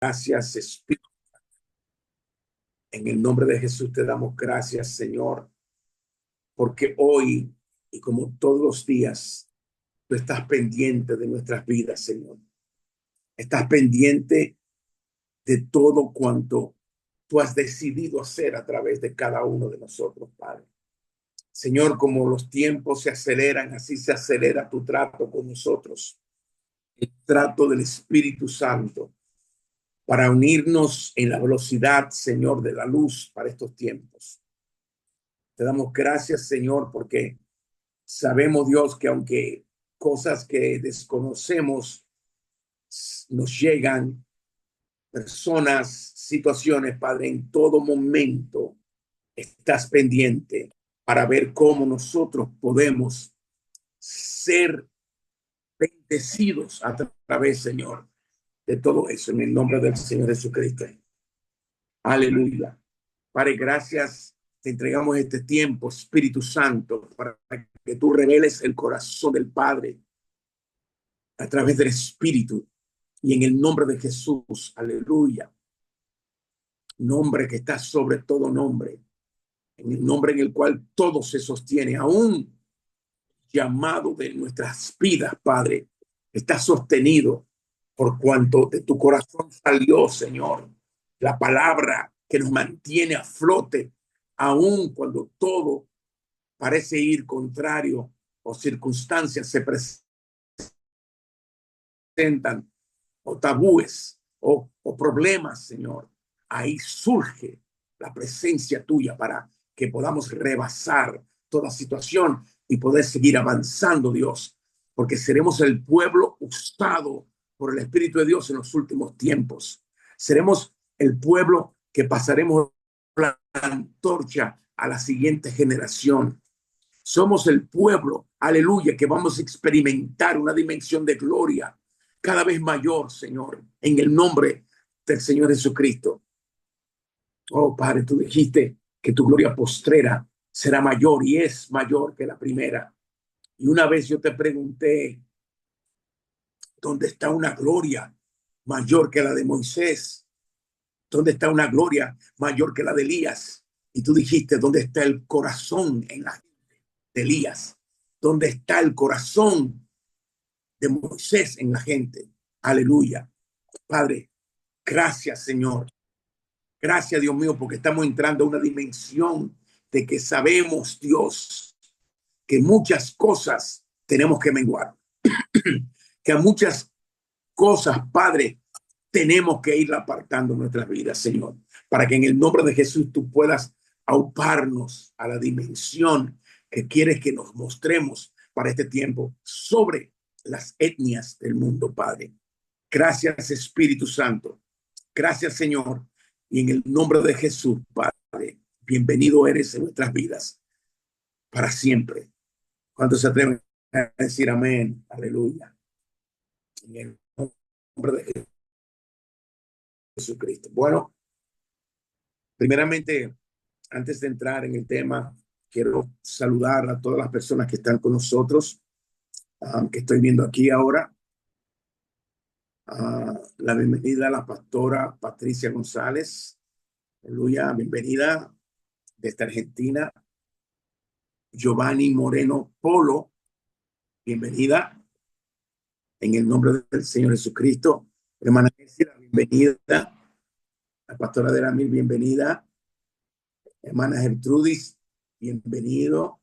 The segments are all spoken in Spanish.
Gracias, Espíritu. En el nombre de Jesús te damos gracias, Señor, porque hoy y como todos los días, tú estás pendiente de nuestras vidas, Señor. Estás pendiente de todo cuanto tú has decidido hacer a través de cada uno de nosotros, Padre. Señor, como los tiempos se aceleran, así se acelera tu trato con nosotros, el trato del Espíritu Santo, para unirnos en la velocidad, Señor, de la luz para estos tiempos. Te damos gracias, Señor, porque sabemos, Dios, que aunque cosas que desconocemos nos llegan, personas, situaciones, Padre, en todo momento estás pendiente para ver cómo nosotros podemos ser bendecidos a través, Señor, de todo eso, en el nombre del Señor Jesucristo. Aleluya. Padre, gracias. Te entregamos este tiempo, Espíritu Santo, para que tú reveles el corazón del Padre a través del Espíritu y en el nombre de Jesús. Aleluya. Nombre que está sobre todo nombre, en el nombre en el cual todo se sostiene, aún llamado de nuestras vidas, Padre, está sostenido por cuanto de tu corazón salió, Señor, la palabra que nos mantiene a flote, aún cuando todo parece ir contrario o circunstancias se presentan, o tabúes, o problemas, Señor. Ahí surge la presencia tuya para que podamos rebasar toda situación y poder seguir avanzando, Dios, porque seremos el pueblo usado por el Espíritu de Dios en los últimos tiempos. Seremos el pueblo que pasaremos la antorcha a la siguiente generación. Somos el pueblo, aleluya, que vamos a experimentar una dimensión de gloria cada vez mayor, Señor, en el nombre del Señor Jesucristo. Oh, Padre, tú dijiste que tu gloria postrera será mayor y es mayor que la primera. Y una vez yo te pregunté, ¿dónde está una gloria mayor que la de Moisés? ¿Dónde está una gloria mayor que la de Elías? Y tú dijiste, ¿dónde está el corazón en la gente de Elías? ¿Dónde está el corazón de Moisés en la gente? Aleluya. Padre, gracias, Señor. Gracias, Dios mío, porque estamos entrando a una dimensión de que sabemos, Dios, que muchas cosas tenemos que menguar, que a muchas cosas, Padre, tenemos que ir apartando nuestras vidas, Señor, para que en el nombre de Jesús tú puedas auparnos a la dimensión que quieres que nos mostremos para este tiempo sobre las etnias del mundo, Padre. Gracias, Espíritu Santo. Gracias, Señor. Y en el nombre de Jesús, Padre, bienvenido eres en nuestras vidas para siempre. ¿Cuántos se atreven a decir amén? Aleluya. En el nombre de Jesucristo. Bueno, primeramente, antes de entrar en el tema, quiero saludar a todas las personas que están con nosotros, que estoy viendo aquí ahora. La bienvenida a la pastora Patricia González. Aleluya, bienvenida desde Argentina. Giovanni Moreno Polo, bienvenida en el nombre del Señor Jesucristo. Hermana Cecilia, bienvenida. La pastora de la Mil, bienvenida. Hermana Gertrudis, bienvenido.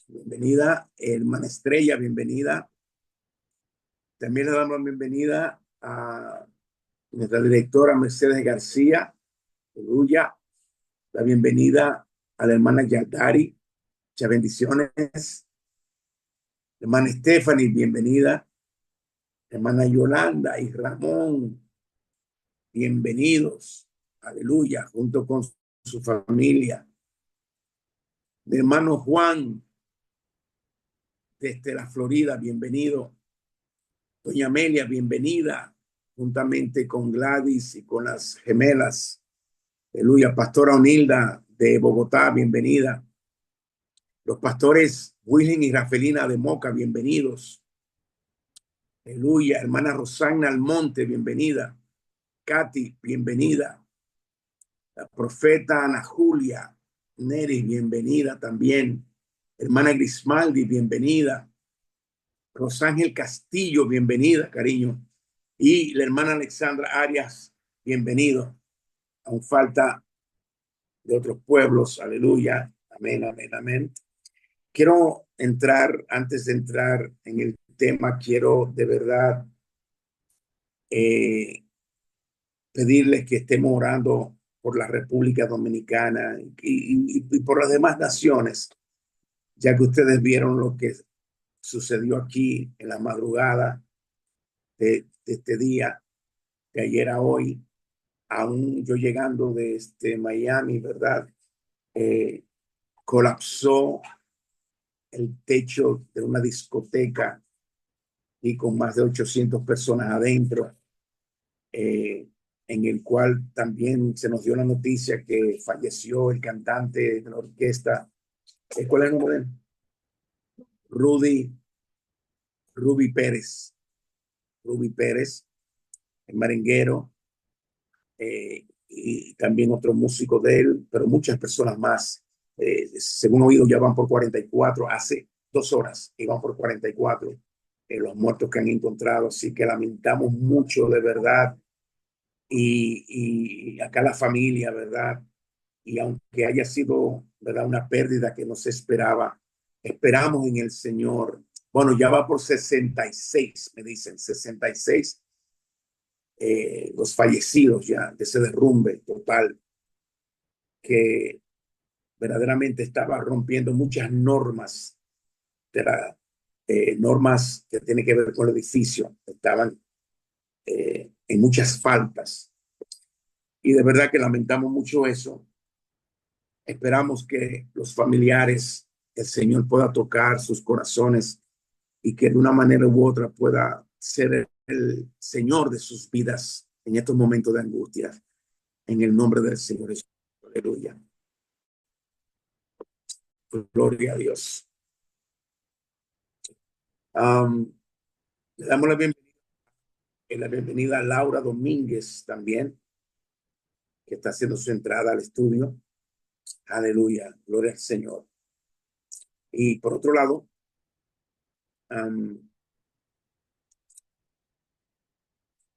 Bienvenida. Hermana Estrella, bienvenida. También le damos la bienvenida a nuestra directora Mercedes García. Aleluya. La bienvenida a la hermana Yadari. Muchas bendiciones. Hermana Stephanie, bienvenida. Hermana Yolanda y Ramón, bienvenidos. Aleluya, junto con su familia. Mi hermano Juan, desde la Florida, bienvenido. Doña Amelia, bienvenida, juntamente con Gladys y con las gemelas. Aleluya, Pastora Onilda de Bogotá, bienvenida. Los pastores William y Rafelina de Moca, bienvenidos. Aleluya, hermana Rosana Almonte, bienvenida. Katy, bienvenida. La profeta Ana Julia Neri, bienvenida también. Hermana Grismaldi, bienvenida. Rosángel Castillo, bienvenida, cariño. Y la hermana Alexandra Arias, bienvenido. Aún falta de otros pueblos, aleluya, amén, amén, amén. Quiero entrar, antes de entrar en el tema, quiero de verdad pedirles que estemos orando por la República Dominicana y por las demás naciones, ya que ustedes vieron lo que sucedió aquí en la madrugada de este día, de ayer a hoy, aún yo llegando de Miami, ¿verdad? Colapsó el techo de una discoteca y con más de 800 personas adentro, en el cual también se nos dio la noticia que falleció el cantante de la orquesta. ¿Cuál es el nombre de él? Ruby Pérez. Ruby Pérez, el merenguero, y también otro músico de él, pero muchas personas más. Según oído, ya van por 44, hace 2 horas iban por 44 los muertos que han encontrado, así que lamentamos mucho de verdad. Y acá la familia, ¿verdad? Y aunque haya sido, ¿verdad?, una pérdida que no se esperaba, esperamos en el Señor. Bueno, ya va por 66, me dicen, 66 los fallecidos ya de ese derrumbe total que verdaderamente estaba rompiendo muchas normas de la normas que tienen que ver con el edificio. Estaban en muchas faltas y de verdad que lamentamos mucho eso. Esperamos que los familiares, el Señor pueda tocar sus corazones y que de una manera u otra pueda ser el Señor de sus vidas en estos momentos de angustia. En el nombre del Señor Jesús. Aleluya. Gloria a Dios. Le damos la bienvenida a Laura Domínguez también, que está haciendo su entrada al estudio. Aleluya. Gloria al Señor. Y por otro lado,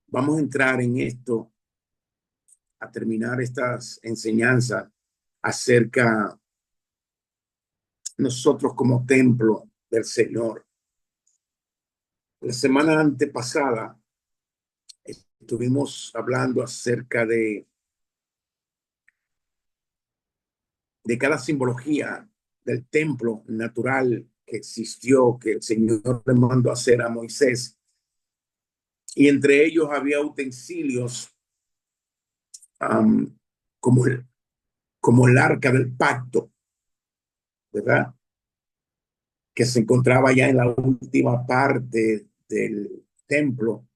vamos a entrar en esto, a terminar estas enseñanzas acerca nosotros como templo del Señor. La semana antepasada estuvimos hablando acerca de cada simbología del templo natural que existió, que el Señor le mandó a hacer a Moisés. Y entre ellos había utensilios como el arca del pacto, ¿verdad? Que se encontraba ya en la última parte del templo,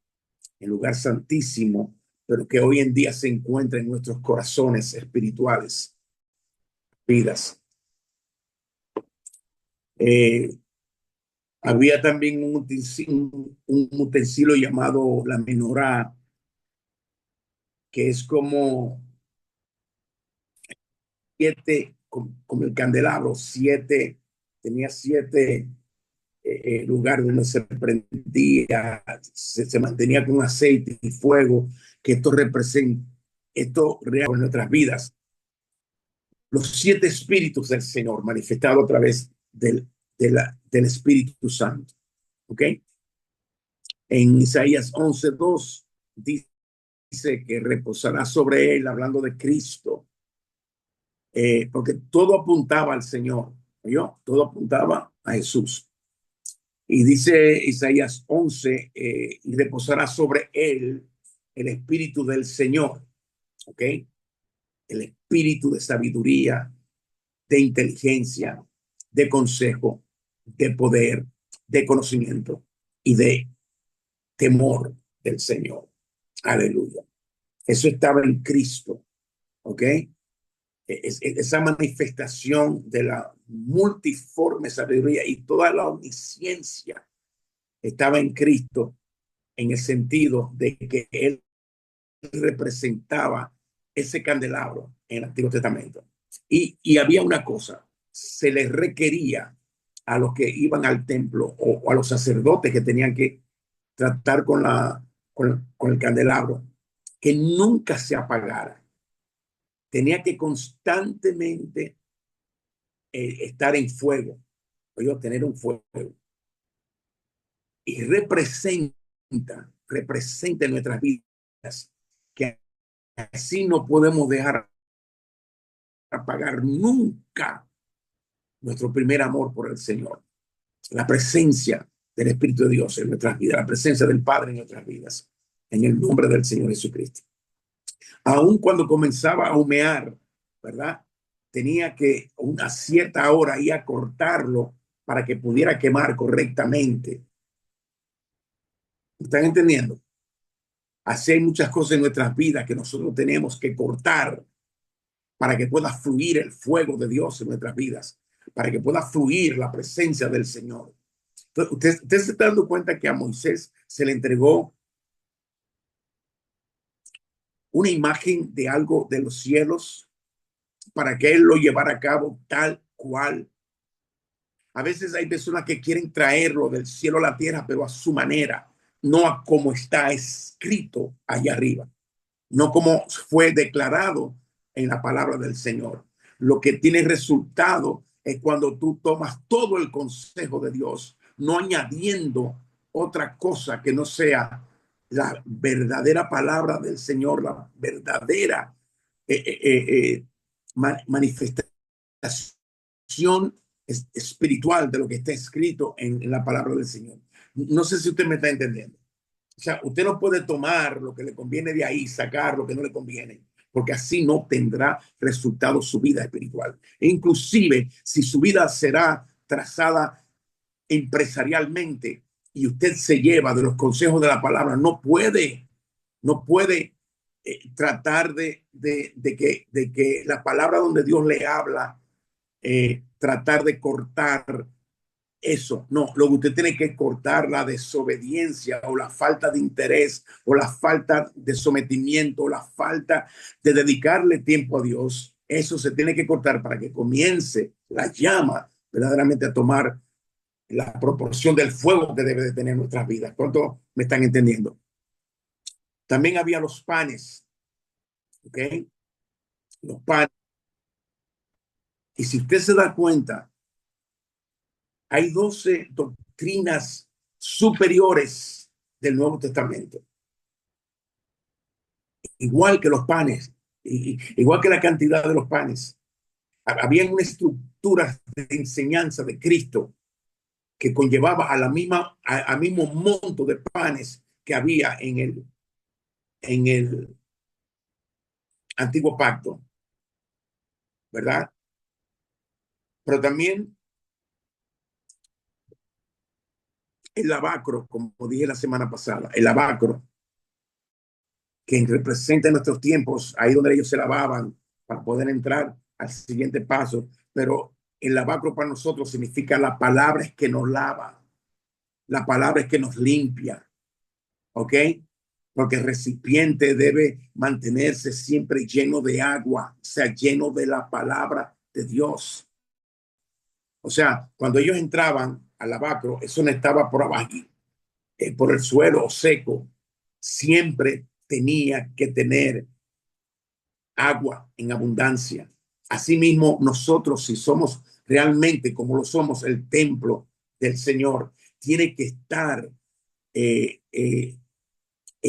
el lugar santísimo, pero que hoy en día se encuentra en nuestros corazones espirituales, vidas. Había también un utensilio llamado la menorá, que es como como el candelabro, tenía 7 lugares donde se prendía, se mantenía con aceite y fuego, que esto representa, esto real en nuestras vidas. Los 7 espíritus del Señor manifestados a través del Espíritu Santo. ¿Ok? En Isaías 11:2 dice que reposará sobre él, hablando de Cristo, porque todo apuntaba al Señor, ¿yo? Todo apuntaba a Jesús. Y dice Isaías 11, y reposará sobre él el Espíritu del Señor, ¿ok? El Espíritu de sabiduría, de inteligencia, de consejo, de poder, de conocimiento y de temor del Señor. Aleluya. Eso estaba en Cristo, ¿ok? Esa manifestación de la multiforme sabiduría y toda la omnisciencia estaba en Cristo, en el sentido de que Él representaba ese candelabro en el Antiguo Testamento. Y había una cosa, se les requería a los que iban al templo o a los sacerdotes que tenían que tratar con el candelabro, que nunca se apagara. Tenía que constantemente estar en fuego, o tener un fuego. Y representa en nuestras vidas que así no podemos dejar apagar nunca nuestro primer amor por el Señor. La presencia del Espíritu de Dios en nuestras vidas, la presencia del Padre en nuestras vidas, en el nombre del Señor Jesucristo. Aun cuando comenzaba a humear, ¿verdad? Tenía que una cierta hora ir a cortarlo para que pudiera quemar correctamente. ¿Están entendiendo? Así hay muchas cosas en nuestras vidas que nosotros tenemos que cortar para que pueda fluir el fuego de Dios en nuestras vidas, para que pueda fluir la presencia del Señor. Entonces, usted se está dando cuenta que a Moisés se le entregó una imagen de algo de los cielos para que él lo llevara a cabo tal cual. A veces hay personas que quieren traerlo del cielo a la tierra, pero a su manera, no a como está escrito allá arriba, no como fue declarado en la palabra del Señor. Lo que tiene resultado es cuando tú tomas todo el consejo de Dios, no añadiendo otra cosa que no sea la verdadera palabra del Señor, la verdadera manifestación espiritual de lo que está escrito en la palabra del Señor. No sé si usted me está entendiendo. O sea, usted no puede tomar lo que le conviene de ahí, sacar lo que no le conviene, porque así no tendrá resultado su vida espiritual. E inclusive, si su vida será trazada empresarialmente y usted se lleva de los consejos de la palabra, no puede tratar de que la palabra donde Dios le habla, tratar de cortar eso. No, lo que usted tiene que cortar la desobediencia o la falta de interés o la falta de sometimiento o la falta de dedicarle tiempo a Dios. Eso se tiene que cortar para que comience la llama verdaderamente a tomar la proporción del fuego que debe de tener nuestras vidas. ¿Cuánto me están entendiendo? También había los panes, ¿ok? Los panes. Y si usted se da cuenta, hay 12 doctrinas superiores del Nuevo Testamento. Igual que los panes, igual que la cantidad de los panes. Había una estructura de enseñanza de Cristo que conllevaba al mismo monto de panes que había en el antiguo pacto, ¿verdad? Pero también el lavacro, como dije la semana pasada, el lavacro, que representa en nuestros tiempos, ahí donde ellos se lavaban para poder entrar al siguiente paso, pero el lavacro para nosotros significa la palabra es que nos lava, la palabra es que nos limpia, ¿ok? Porque el recipiente debe mantenerse siempre lleno de agua, o sea, lleno de la palabra de Dios. O sea, cuando ellos entraban al lavacro, eso no estaba por abajo, por el suelo seco, siempre tenía que tener agua en abundancia. Asimismo, nosotros, si somos realmente como lo somos, el templo del Señor, tiene que estar el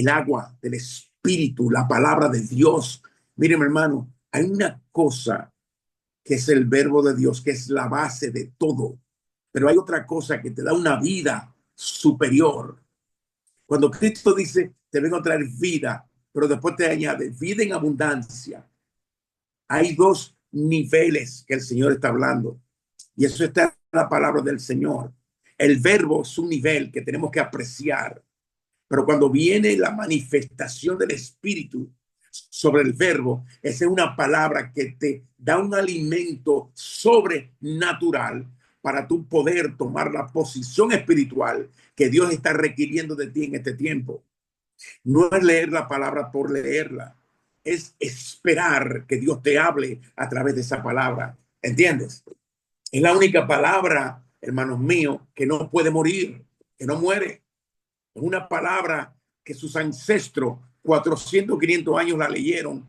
agua del Espíritu, la palabra de Dios. Miren, hermano, hay una cosa que es el verbo de Dios, que es la base de todo, pero hay otra cosa que te da una vida superior. Cuando Cristo dice, te vengo a traer vida, pero después te añade vida en abundancia, hay dos niveles que el Señor está hablando. Y eso está en la palabra del Señor. El verbo es un nivel que tenemos que apreciar. Pero cuando viene la manifestación del Espíritu sobre el verbo, esa es una palabra que te da un alimento sobrenatural para tú poder tomar la posición espiritual que Dios está requiriendo de ti en este tiempo. No es leer la palabra por leerla, es esperar que Dios te hable a través de esa palabra. ¿Entiendes? Es la única palabra, hermanos míos, que no puede morir, que no muere. Es una palabra que sus ancestros, 400, 500 años la leyeron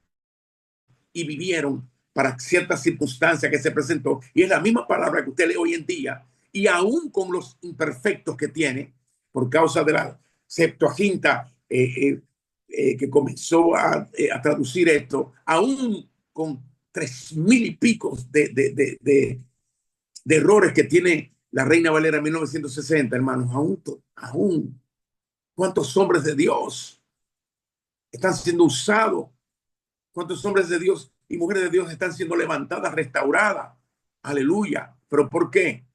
y vivieron para ciertas circunstancias que se presentó. Y es la misma palabra que usted lee hoy en día. Y aún con los imperfectos que tiene, por causa de la Septuaginta que comenzó a traducir esto, aún con 3000 y pico de errores que tiene la Reina Valera en 1960, hermanos, aún, ¿cuántos hombres de Dios están siendo usados? ¿Cuántos hombres de Dios y mujeres de Dios están siendo levantadas, restauradas? Aleluya. ¿Pero por qué?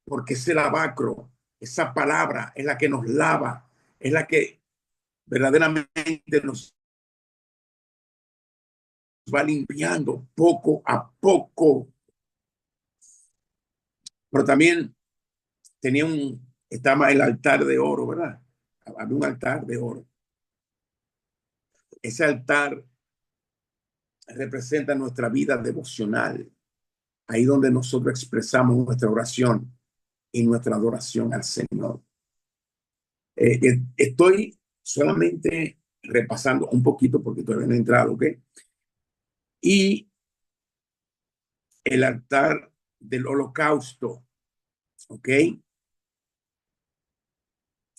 Porque ese lavacro, esa palabra es la que nos lava, es la que verdaderamente nos va limpiando poco a poco. Pero también estaba el altar de oro, ¿verdad? Había un altar de oro. Ese altar representa nuestra vida devocional, ahí donde nosotros expresamos nuestra oración y nuestra adoración al Señor. Estoy solamente repasando un poquito porque todavía no he entrado, ¿ok? Y el altar del holocausto, ¿ok?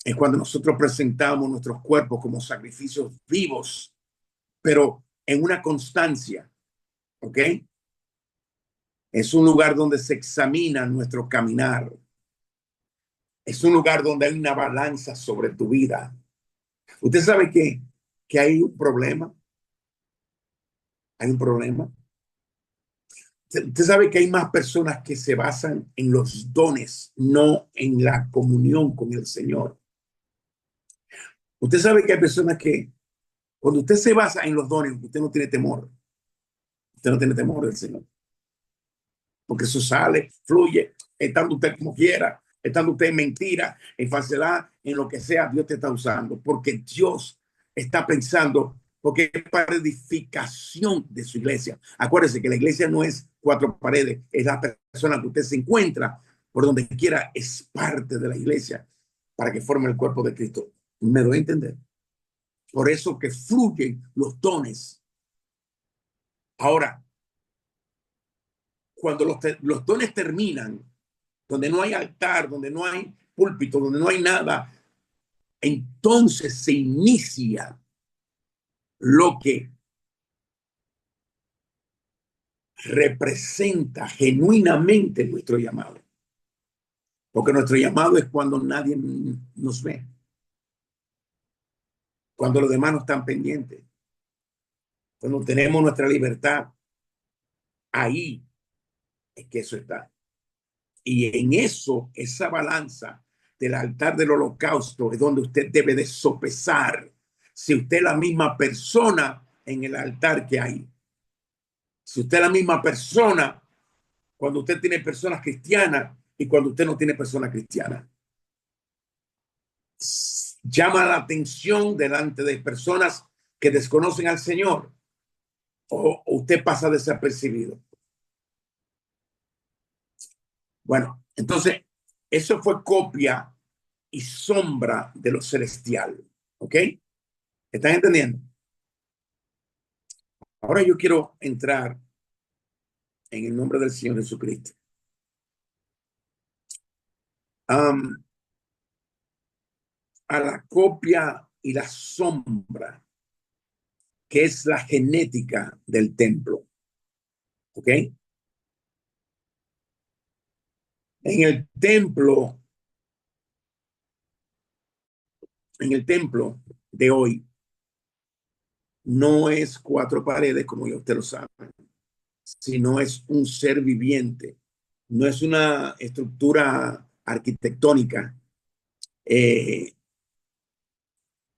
Es cuando nosotros presentamos nuestros cuerpos como sacrificios vivos, pero en una constancia, ¿ok? Es un lugar donde se examina nuestro caminar. Es un lugar donde hay una balanza sobre tu vida. Usted sabe que hay un problema. Hay un problema. Usted sabe que hay más personas que se basan en los dones, no en la comunión con el Señor. Usted sabe que hay personas que cuando usted se basa en los dones, usted no tiene temor. Usted no tiene temor del Señor. Porque eso sale, fluye, estando usted como quiera, estando usted en mentira, en falsedad, en lo que sea, Dios te está usando. Porque Dios está pensando, porque es para edificación de su iglesia. Acuérdese que la iglesia no es cuatro paredes, es la persona que usted se encuentra por donde quiera, es parte de la iglesia para que forme el cuerpo de Cristo. ¿Me doy a entender? Por eso que fluyen los dones. Ahora, cuando los dones terminan, donde no hay altar, donde no hay púlpito, donde no hay nada, entonces se inicia lo que representa genuinamente nuestro llamado. Porque nuestro llamado es cuando nadie nos ve, cuando los demás no están pendientes, cuando tenemos nuestra libertad, ahí es que eso está. Y en eso, esa balanza del altar del holocausto es donde usted debe de sopesar si usted es la misma persona en el altar que hay. Si usted es la misma persona cuando usted tiene personas cristianas y cuando usted no tiene personas cristianas. Llama la atención delante de personas que desconocen al Señor o usted pasa desapercibido. Bueno, entonces, eso fue copia y sombra de lo celestial. ¿Ok? ¿Están entendiendo? Ahora yo quiero entrar en el nombre del Señor Jesucristo. Um, a la copia y la sombra, que es la genética del templo. ¿Ok? En el templo, en el templo de hoy, no es cuatro paredes, como ya usted lo sabe, sino es un ser viviente. No es una estructura arquitectónica. Eh,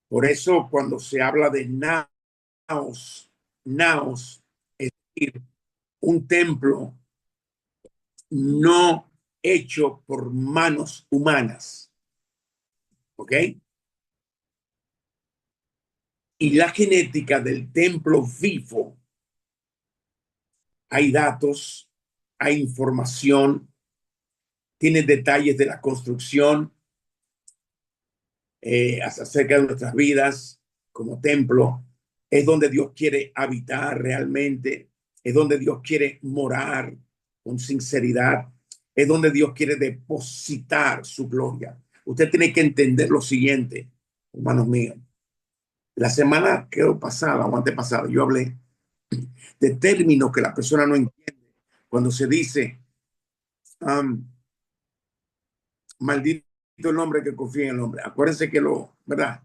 por eso, cuando se habla de naos, es decir, un templo no hecho por manos humanas. ¿Ok? y la genética del templo vivo. Hay datos, hay información, tiene detalles de la construcción acerca de nuestras vidas como templo. Es donde Dios quiere habitar realmente, es donde Dios quiere morar con sinceridad, es donde Dios quiere depositar su gloria. Usted tiene que entender lo siguiente, hermanos míos. La semana que pasada o antepasada yo hablé de términos que la persona no entiende cuando se dice um, maldito el hombre que confía en el hombre. Acuérdense que ¿verdad?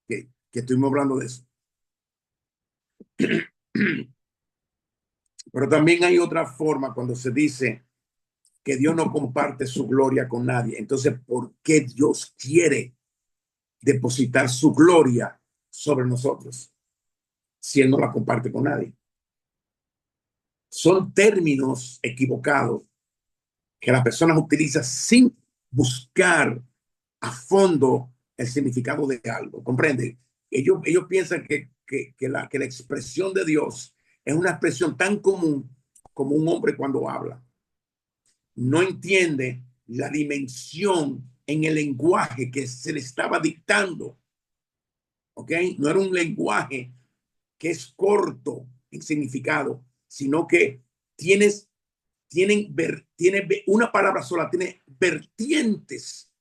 Que estuvimos hablando de eso. Pero también hay otra forma cuando se dice que Dios no comparte su gloria con nadie. Entonces, ¿por qué Dios quiere depositar su gloria sobre nosotros si Él no la comparte con nadie? Son términos equivocados que las personas utilizan sin buscar a fondo el significado de algo. ¿Comprende? Ellos piensan que la expresión de Dios es una expresión tan común como un hombre cuando habla. No entiende la dimensión en el lenguaje que se le estaba dictando. ¿Ok? No era un lenguaje que es corto en significado, sino que tiene una palabra sola, tiene vertientes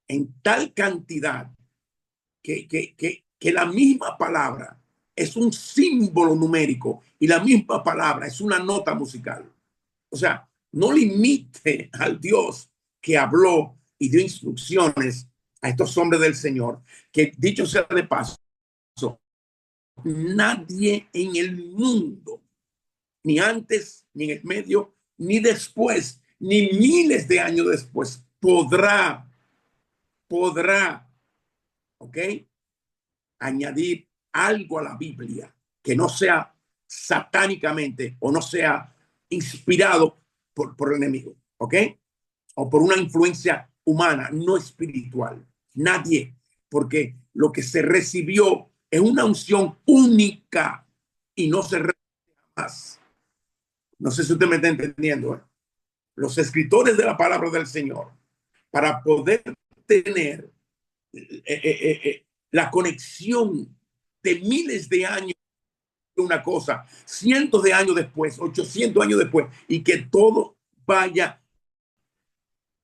en tal cantidad que la misma palabra es un símbolo numérico y la misma palabra es una nota musical. O sea, no limite al Dios que habló y dio instrucciones a estos hombres del Señor, que dicho sea de paso, nadie en el mundo, ni antes, ni en el medio, ni después, ni miles de años después, podrá, ¿ok? Añadir algo a la Biblia que no sea satánicamente o no sea inspirado por el enemigo, ¿ok? O por una influencia humana, no espiritual. Nadie, porque lo que se recibió es una unción única y no se repite más. No sé si usted me está entendiendo. Los escritores de la palabra del Señor, para poder tener la conexión de miles de años de una cosa, cientos de años después, 800 años después, y que todo vaya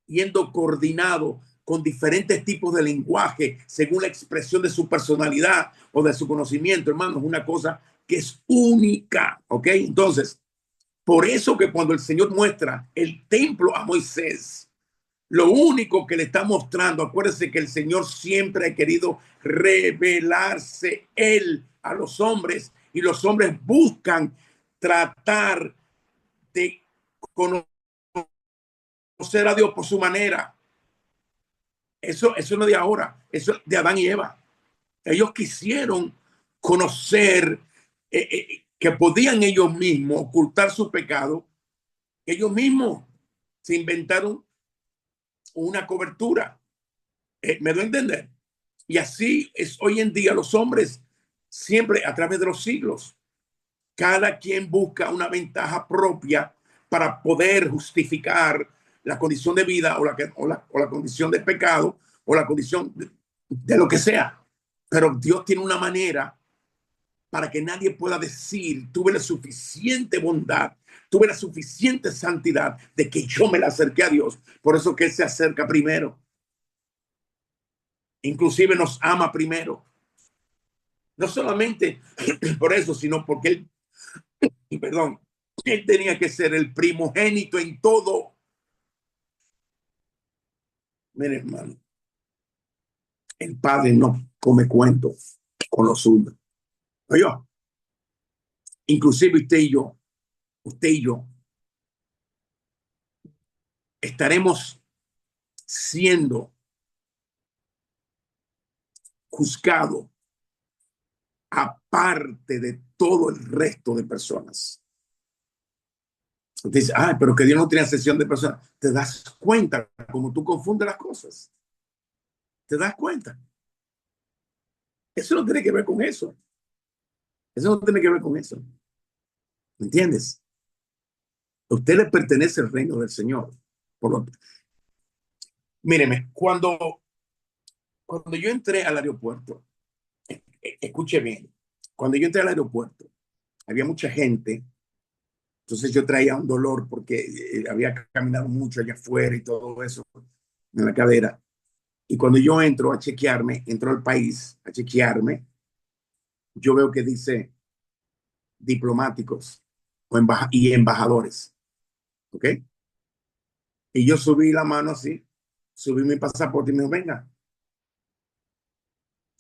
yendo coordinado con diferentes tipos de lenguaje según la expresión de su personalidad o de su conocimiento, hermano, es una cosa que es única, ¿ok? Entonces, por eso que cuando el Señor muestra el templo a Moisés, lo único que le está mostrando, acuérdense que el Señor siempre ha querido revelarse Él a los hombres y los hombres buscan tratar de conocer a Dios por su manera. Eso no es de ahora, eso es de Adán y Eva. Ellos quisieron conocer que podían ellos mismos ocultar su pecado. Ellos mismos se inventaron una cobertura. ¿Me doy a entender? Y así es hoy en día los hombres, siempre a través de los siglos. Cada quien busca una ventaja propia para poder justificar la condición de vida o la condición de pecado o la condición de lo que sea. Pero Dios tiene una manera para que nadie pueda decir, tuve la suficiente bondad, tuve la suficiente santidad de que yo me la acerqué a Dios. Por eso que Él se acerca primero. Inclusive nos ama primero. No solamente por eso, sino porque él tenía que ser el primogénito en todo. Mire, hermano, el padre no come cuentos con los suyos. Oye, inclusive usted y yo, estaremos siendo juzgados aparte de todo el resto de personas. Usted dice, pero que Dios no tiene sesión de personas. Te das cuenta como tú confundes las cosas. Te das cuenta. Eso no tiene que ver con eso. Eso no tiene que ver con eso. ¿Me entiendes? A usted le pertenece el reino del Señor. Por lo, míreme, cuando yo entré al aeropuerto, escuche bien, cuando yo entré al aeropuerto, había mucha gente, entonces yo traía un dolor porque había caminado mucho allá afuera y todo eso en la cadera. Y cuando yo entro a chequearme, entro al país a chequearme, yo veo que dice diplomáticos y embajadores, ¿ok? Y yo subí la mano así, subí mi pasaporte y me dijo, venga.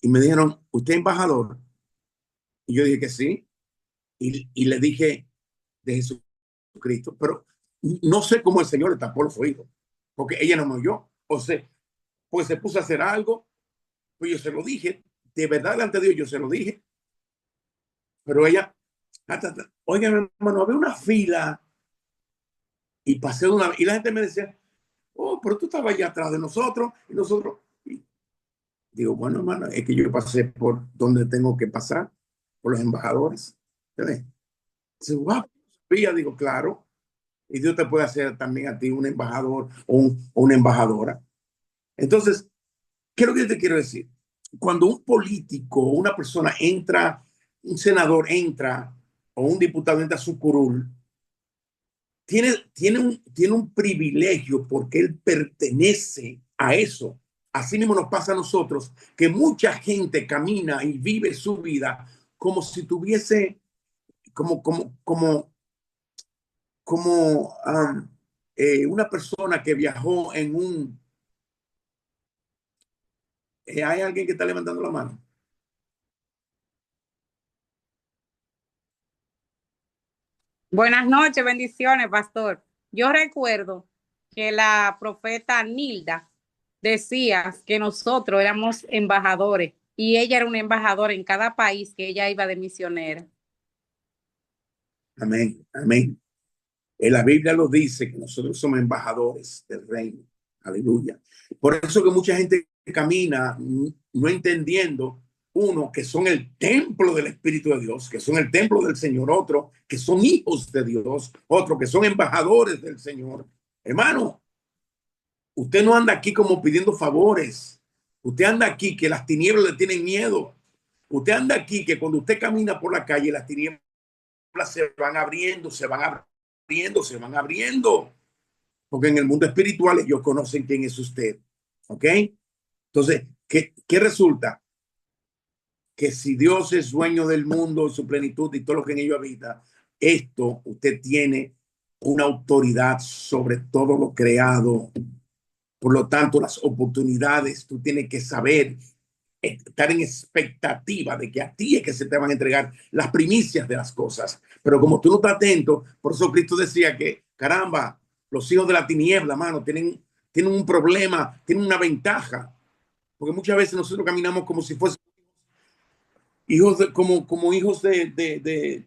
Y me dijeron, ¿usted es embajador? Y yo dije que sí. Y le dije de Jesucristo, pero no sé cómo el Señor le tapó los oídos, porque ella no me oyó. O sea, pues se puso a hacer algo, pues yo se lo dije, de verdad delante de Dios yo se lo dije, pero ella, oiga, mi hermano, había una fila y pasé de una, y la gente me decía, oh, pero tú estabas allá atrás de nosotros, y nosotros, y digo, bueno, hermano, es que yo pasé por donde tengo que pasar, por los embajadores. ¿Entiendes? Dice, wow, digo, claro, y Dios te puede hacer también a ti un embajador o una embajadora. Entonces, ¿qué es lo que yo te quiero decir? Cuando un político o una persona entra, un senador entra o un diputado entra a su curul, tiene un privilegio porque él pertenece a eso. Así mismo nos pasa a nosotros, que mucha gente camina y vive su vida como si tuviese, como una persona que viajó en un... ¿Hay alguien que está levantando la mano? Buenas noches, bendiciones, pastor. Yo recuerdo que la profeta Nilda decía que nosotros éramos embajadores y ella era una embajadora en cada país que ella iba de misionera. Amén, amén. En la Biblia lo dice que nosotros somos embajadores del reino. Aleluya. Por eso que mucha gente camina no entendiendo, uno, que son el templo del Espíritu de Dios, que son el templo del Señor, otro, que son hijos de Dios, otro, que son embajadores del Señor. Hermano, usted no anda aquí como pidiendo favores. Usted anda aquí que las tinieblas le tienen miedo. Usted anda aquí que cuando usted camina por la calle, las tinieblas se van abriendo, se van abriendo, se van abriendo. Porque en el mundo espiritual ellos conocen quién es usted. ¿Ok? Entonces, ¿qué resulta? Que si Dios es dueño del mundo, su plenitud y todo lo que en ello habita, esto usted tiene una autoridad sobre todo lo creado. Por lo tanto, las oportunidades, tú tienes que saber estar en expectativa de que a ti es que se te van a entregar las primicias de las cosas. Pero como tú no estás atento, por eso Cristo decía que, caramba, los hijos de la tiniebla, mano, tienen un problema, tienen una ventaja. Porque muchas veces nosotros caminamos como si fuésemos hijos como hijos de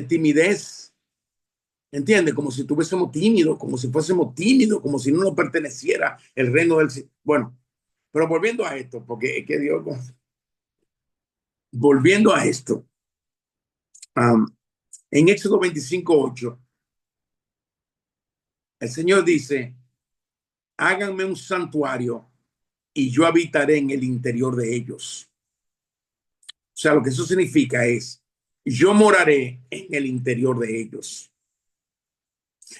timidez. ¿Entiendes? Como si tuviésemos tímidos, como si fuésemos tímidos, como si no nos perteneciera el reino del cielo. Bueno, pero volviendo a esto, porque es que Dios, volviendo a esto, um, en Éxodo 25:8, el Señor dice, háganme un santuario y yo habitaré en el interior de ellos. O sea, lo que eso significa es, yo moraré en el interior de ellos.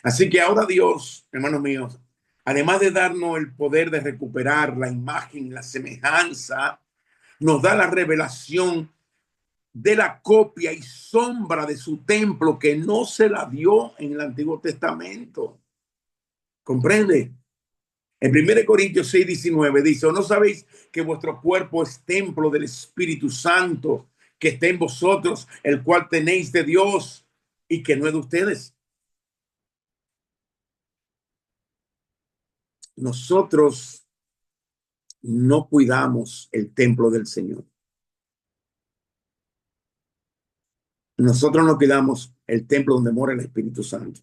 Así que ahora Dios, hermanos míos, además de darnos el poder de recuperar la imagen, la semejanza, nos da la revelación de la copia y sombra de su templo que no se la dio en el Antiguo Testamento. ¿Comprende? En 1 Corintios 6:19 dice, ¿o no sabéis que vuestro cuerpo es templo del Espíritu Santo que está en vosotros, el cual tenéis de Dios y que no es de ustedes? Nosotros no cuidamos el templo del Señor. Nosotros no cuidamos el templo donde mora el Espíritu Santo.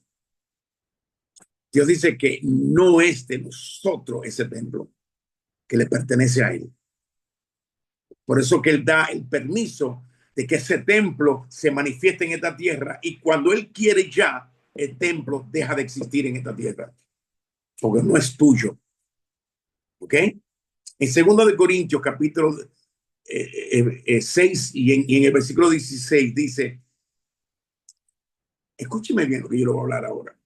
Dios dice que no es de nosotros ese templo, que le pertenece a Él. Por eso que Él da el permiso de que ese templo se manifieste en esta tierra, y cuando Él quiere ya, el templo deja de existir en esta tierra, porque no es tuyo. ¿Ok? En 2 Corintios capítulo 6 y en el versículo 16 dice, escúcheme bien lo que yo le voy a hablar ahora.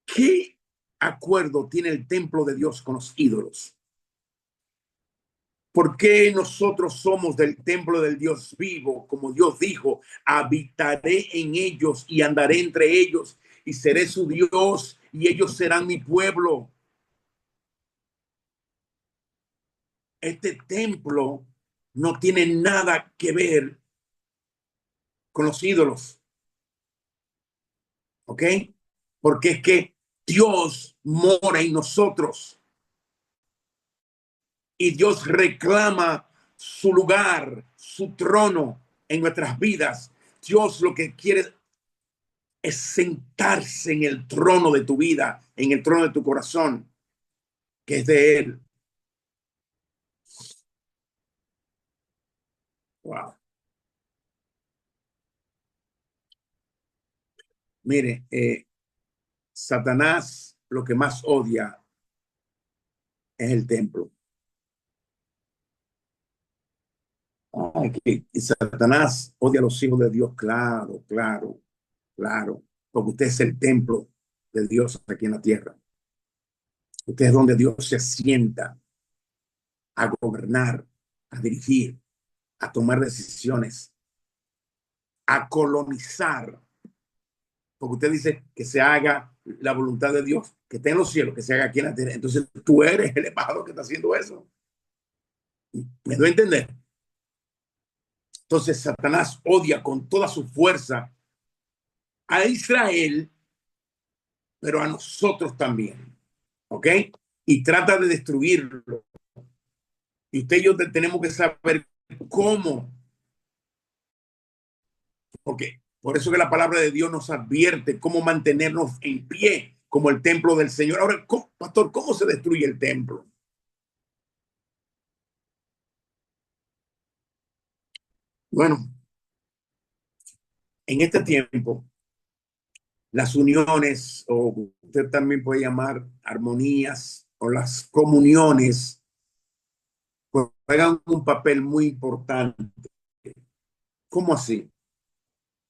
¿Qué acuerdo tiene el templo de Dios con los ídolos? ¿Por qué nosotros somos del templo del Dios vivo? Como Dios dijo, habitaré en ellos y andaré entre ellos y seré su Dios y ellos serán mi pueblo. Este templo no tiene nada que ver con los ídolos. ¿Ok? Porque es que Dios mora en nosotros y Dios reclama su lugar, su trono en nuestras vidas. Dios lo que quiere es sentarse en el trono de tu vida, en el trono de tu corazón, que es de Él. Wow. Mire, Satanás lo que más odia es el templo. Que Satanás odia a los hijos de Dios, claro, claro, claro, porque usted es el templo de Dios aquí en la tierra. Usted es donde Dios se sienta a gobernar, a dirigir, a tomar decisiones, a colonizar. Porque usted dice que se haga la voluntad de Dios, que esté en los cielos, que se haga aquí en la tierra. Entonces tú eres el embajador que está haciendo eso. ¿Me doy a entender? Entonces Satanás odia con toda su fuerza a Israel, pero a nosotros también. ¿Ok? Y trata de destruirlo. Y usted y yo tenemos que saber cómo. Porque por eso que la palabra de Dios nos advierte cómo mantenernos en pie como el templo del Señor. Ahora, pastor, ¿cómo se destruye el templo? Bueno, en este tiempo, las uniones, o usted también puede llamar armonías, o las comuniones, juegan un papel muy importante. ¿Cómo así?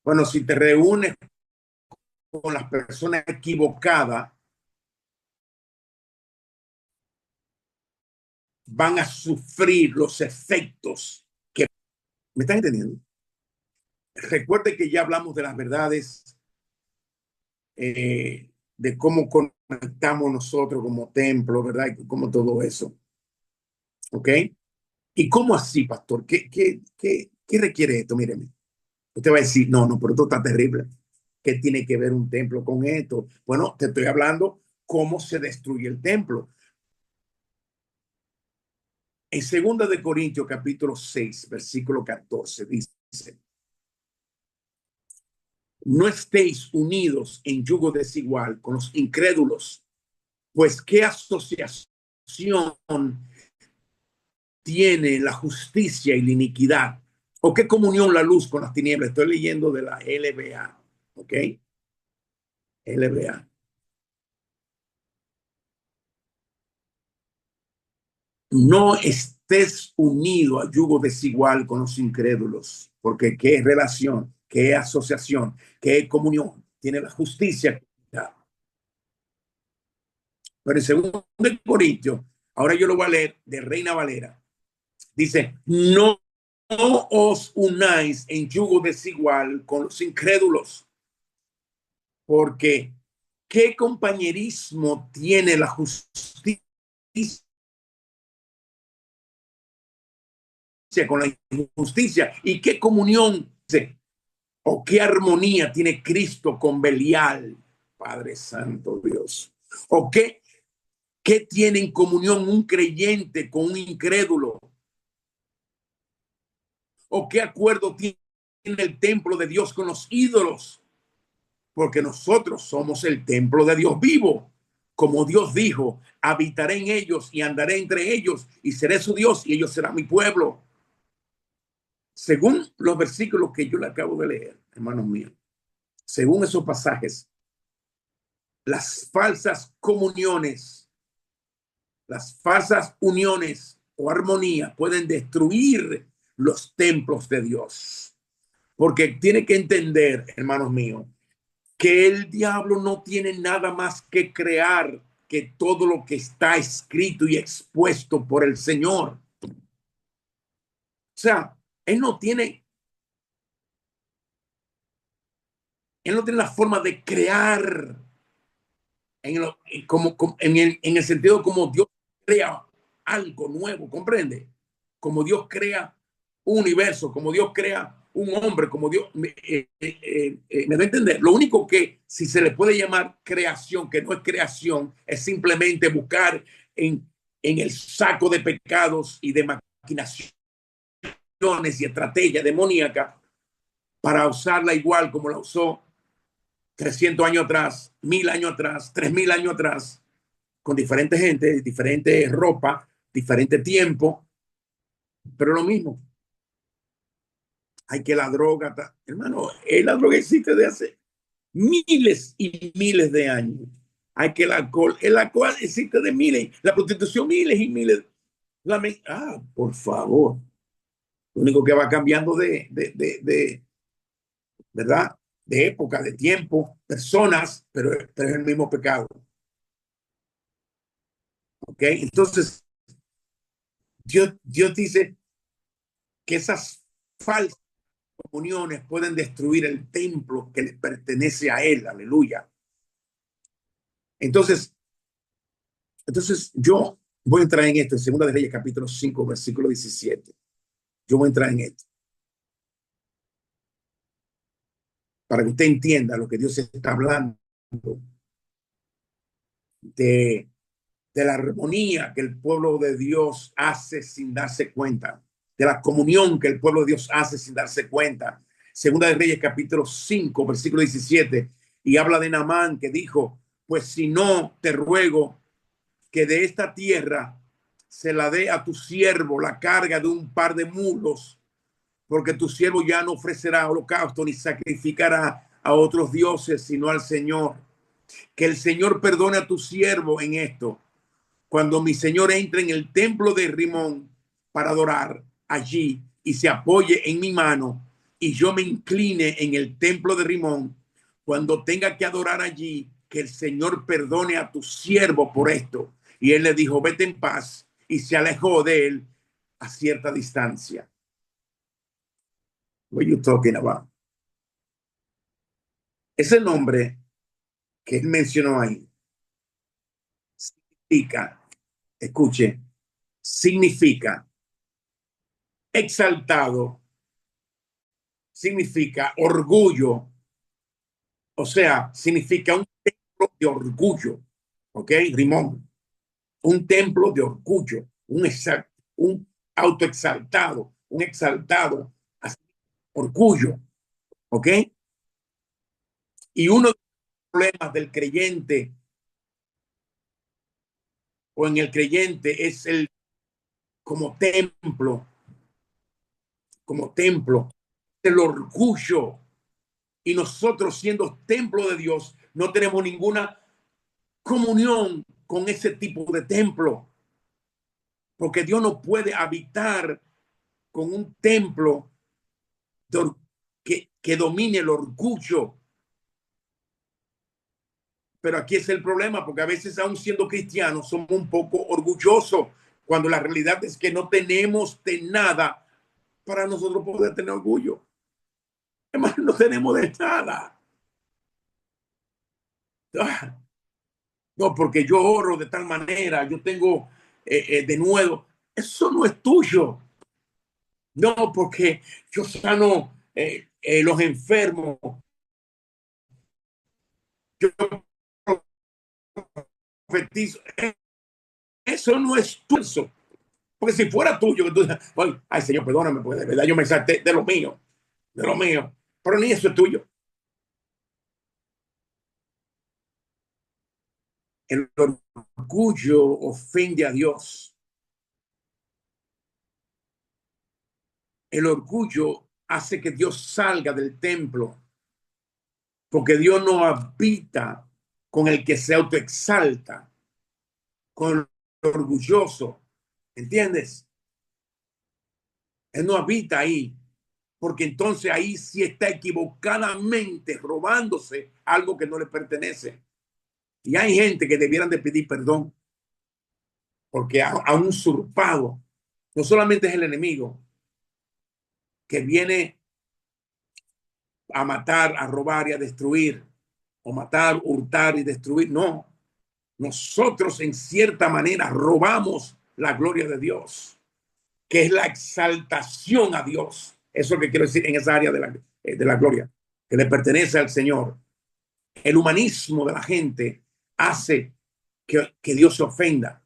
Bueno, si te reúnes con las personas equivocadas, van a sufrir los efectos que... ¿Me están entendiendo? Recuerde que ya hablamos de las verdades, de cómo conectamos nosotros como templo, ¿verdad? Y como todo eso. ¿Ok? ¿Y cómo así, pastor? ¿Qué requiere esto? Míreme. Usted va a decir, no, no, pero esto está terrible. ¿Qué tiene que ver un templo con esto? Bueno, te estoy hablando cómo se destruye el templo. En 2 Corintios capítulo 6, versículo 14, dice, no estéis unidos en yugo desigual con los incrédulos, pues qué asociación tiene la justicia y la iniquidad, o qué comunión la luz con las tinieblas. Estoy leyendo de la LBA, ¿ok? LBA. No estés unido a yugo desigual con los incrédulos, porque qué relación, qué asociación, qué comunión tiene la justicia. Pero en 2 Corintios, ahora yo lo voy a leer de Reina Valera, dice, no os unáis en yugo desigual con los incrédulos, porque qué compañerismo tiene la justicia con la injusticia, y qué comunión o qué armonía tiene Cristo con Belial. Padre Santo Dios. O qué tiene en comunión un creyente con un incrédulo. O qué acuerdo tiene el templo de Dios con los ídolos. Porque nosotros somos el templo de Dios vivo. Como Dios dijo, habitaré en ellos y andaré entre ellos y seré su Dios y ellos serán mi pueblo. Según los versículos que yo le acabo de leer, hermanos míos, según esos pasajes, las falsas comuniones, las falsas uniones o armonía pueden destruir los templos de Dios. Porque tiene que entender, hermanos míos, que el diablo no tiene nada más que crear que todo lo que está escrito y expuesto por el Señor. O sea, él no tiene la forma de crear en el sentido como Dios crea algo nuevo, ¿comprende? Como Dios crea un universo, como Dios crea un hombre, como Dios, me da a entender. Lo único que si se le puede llamar creación, que no es creación, es simplemente buscar en el saco de pecados y de maquinaciones y estrategia demoníaca para usarla igual como la usó 300 años atrás, 1000 años atrás, 3000 años atrás, con diferente gente, diferente ropa, diferente tiempo, pero lo mismo. Hay que la droga, hermano, la droga existe de hace miles y miles de años. Hay que el alcohol existe de miles, la prostitución miles y miles. Por favor. Lo único que va cambiando ¿verdad? De época, de tiempo, personas, pero es el mismo pecado. ¿Ok? Entonces, Dios dice que esas falsas comuniones pueden destruir el templo que le pertenece a Él. Aleluya. Entonces, yo voy a entrar en esto, en Segunda de Reyes, capítulo 5, versículo 17. Yo voy a entrar en esto para que usted entienda lo que Dios está hablando de, de la armonía que el pueblo de Dios hace sin darse cuenta, de la comunión que el pueblo de Dios hace sin darse cuenta. Segunda de Reyes, capítulo 5, versículo 17, y habla de Naamán que dijo, pues si no, te ruego que de esta tierra se la dé a tu siervo la carga de un par de mulos, porque tu siervo ya no ofrecerá holocausto ni sacrificará a otros dioses, sino al Señor. Que el Señor perdone a tu siervo en esto. Cuando mi Señor entre en el templo de Rimón para adorar allí y se apoye en mi mano y yo me incline en el templo de Rimón, cuando tenga que adorar allí, que el Señor perdone a tu siervo por esto. Y él le dijo, vete en paz, y se alejó de él a cierta distancia. What are you talking about? Ese nombre que él mencionó ahí significa, escuche, significa exaltado, significa orgullo, o sea, significa un templo de orgullo, ¿ok? Rimón, un templo de orgullo, un autoexaltado, un exaltado, orgullo, ¿ok? Y uno de los problemas del creyente o en el creyente es como templo, el orgullo. Y nosotros siendo templo de Dios, no tenemos ninguna comunión con ese tipo de templo, porque Dios no puede habitar con un templo que domine el orgullo. Pero aquí es el problema, porque a veces, aún siendo cristianos, somos un poco orgullosos, cuando la realidad es que no tenemos de nada para nosotros poder tener orgullo. Además, no tenemos de nada. No, porque yo oro de tal manera, yo tengo de nuevo. Eso no es tuyo. No, porque yo sano los enfermos. Yo profetizo. Eso no es tuyo. Porque si fuera tuyo, entonces, ay, Señor, perdóname, porque de verdad yo me salté de lo mío, de lo mío. Pero ni eso es tuyo. El orgullo ofende a Dios. El orgullo hace que Dios salga del templo, porque Dios no habita con el que se autoexalta, con el orgulloso, ¿entiendes? Él no habita ahí, porque entonces ahí sí está equivocadamente robándose algo que no le pertenece. Y hay gente que debieran de pedir perdón, porque han usurpado. No solamente es el enemigo que viene a matar, a robar y a destruir, o matar, hurtar y destruir. No, nosotros en cierta manera robamos la gloria de Dios, que es la exaltación a Dios. Eso es lo que quiero decir en esa área de la gloria, que le pertenece al Señor. El humanismo de la gente hace que Dios se ofenda.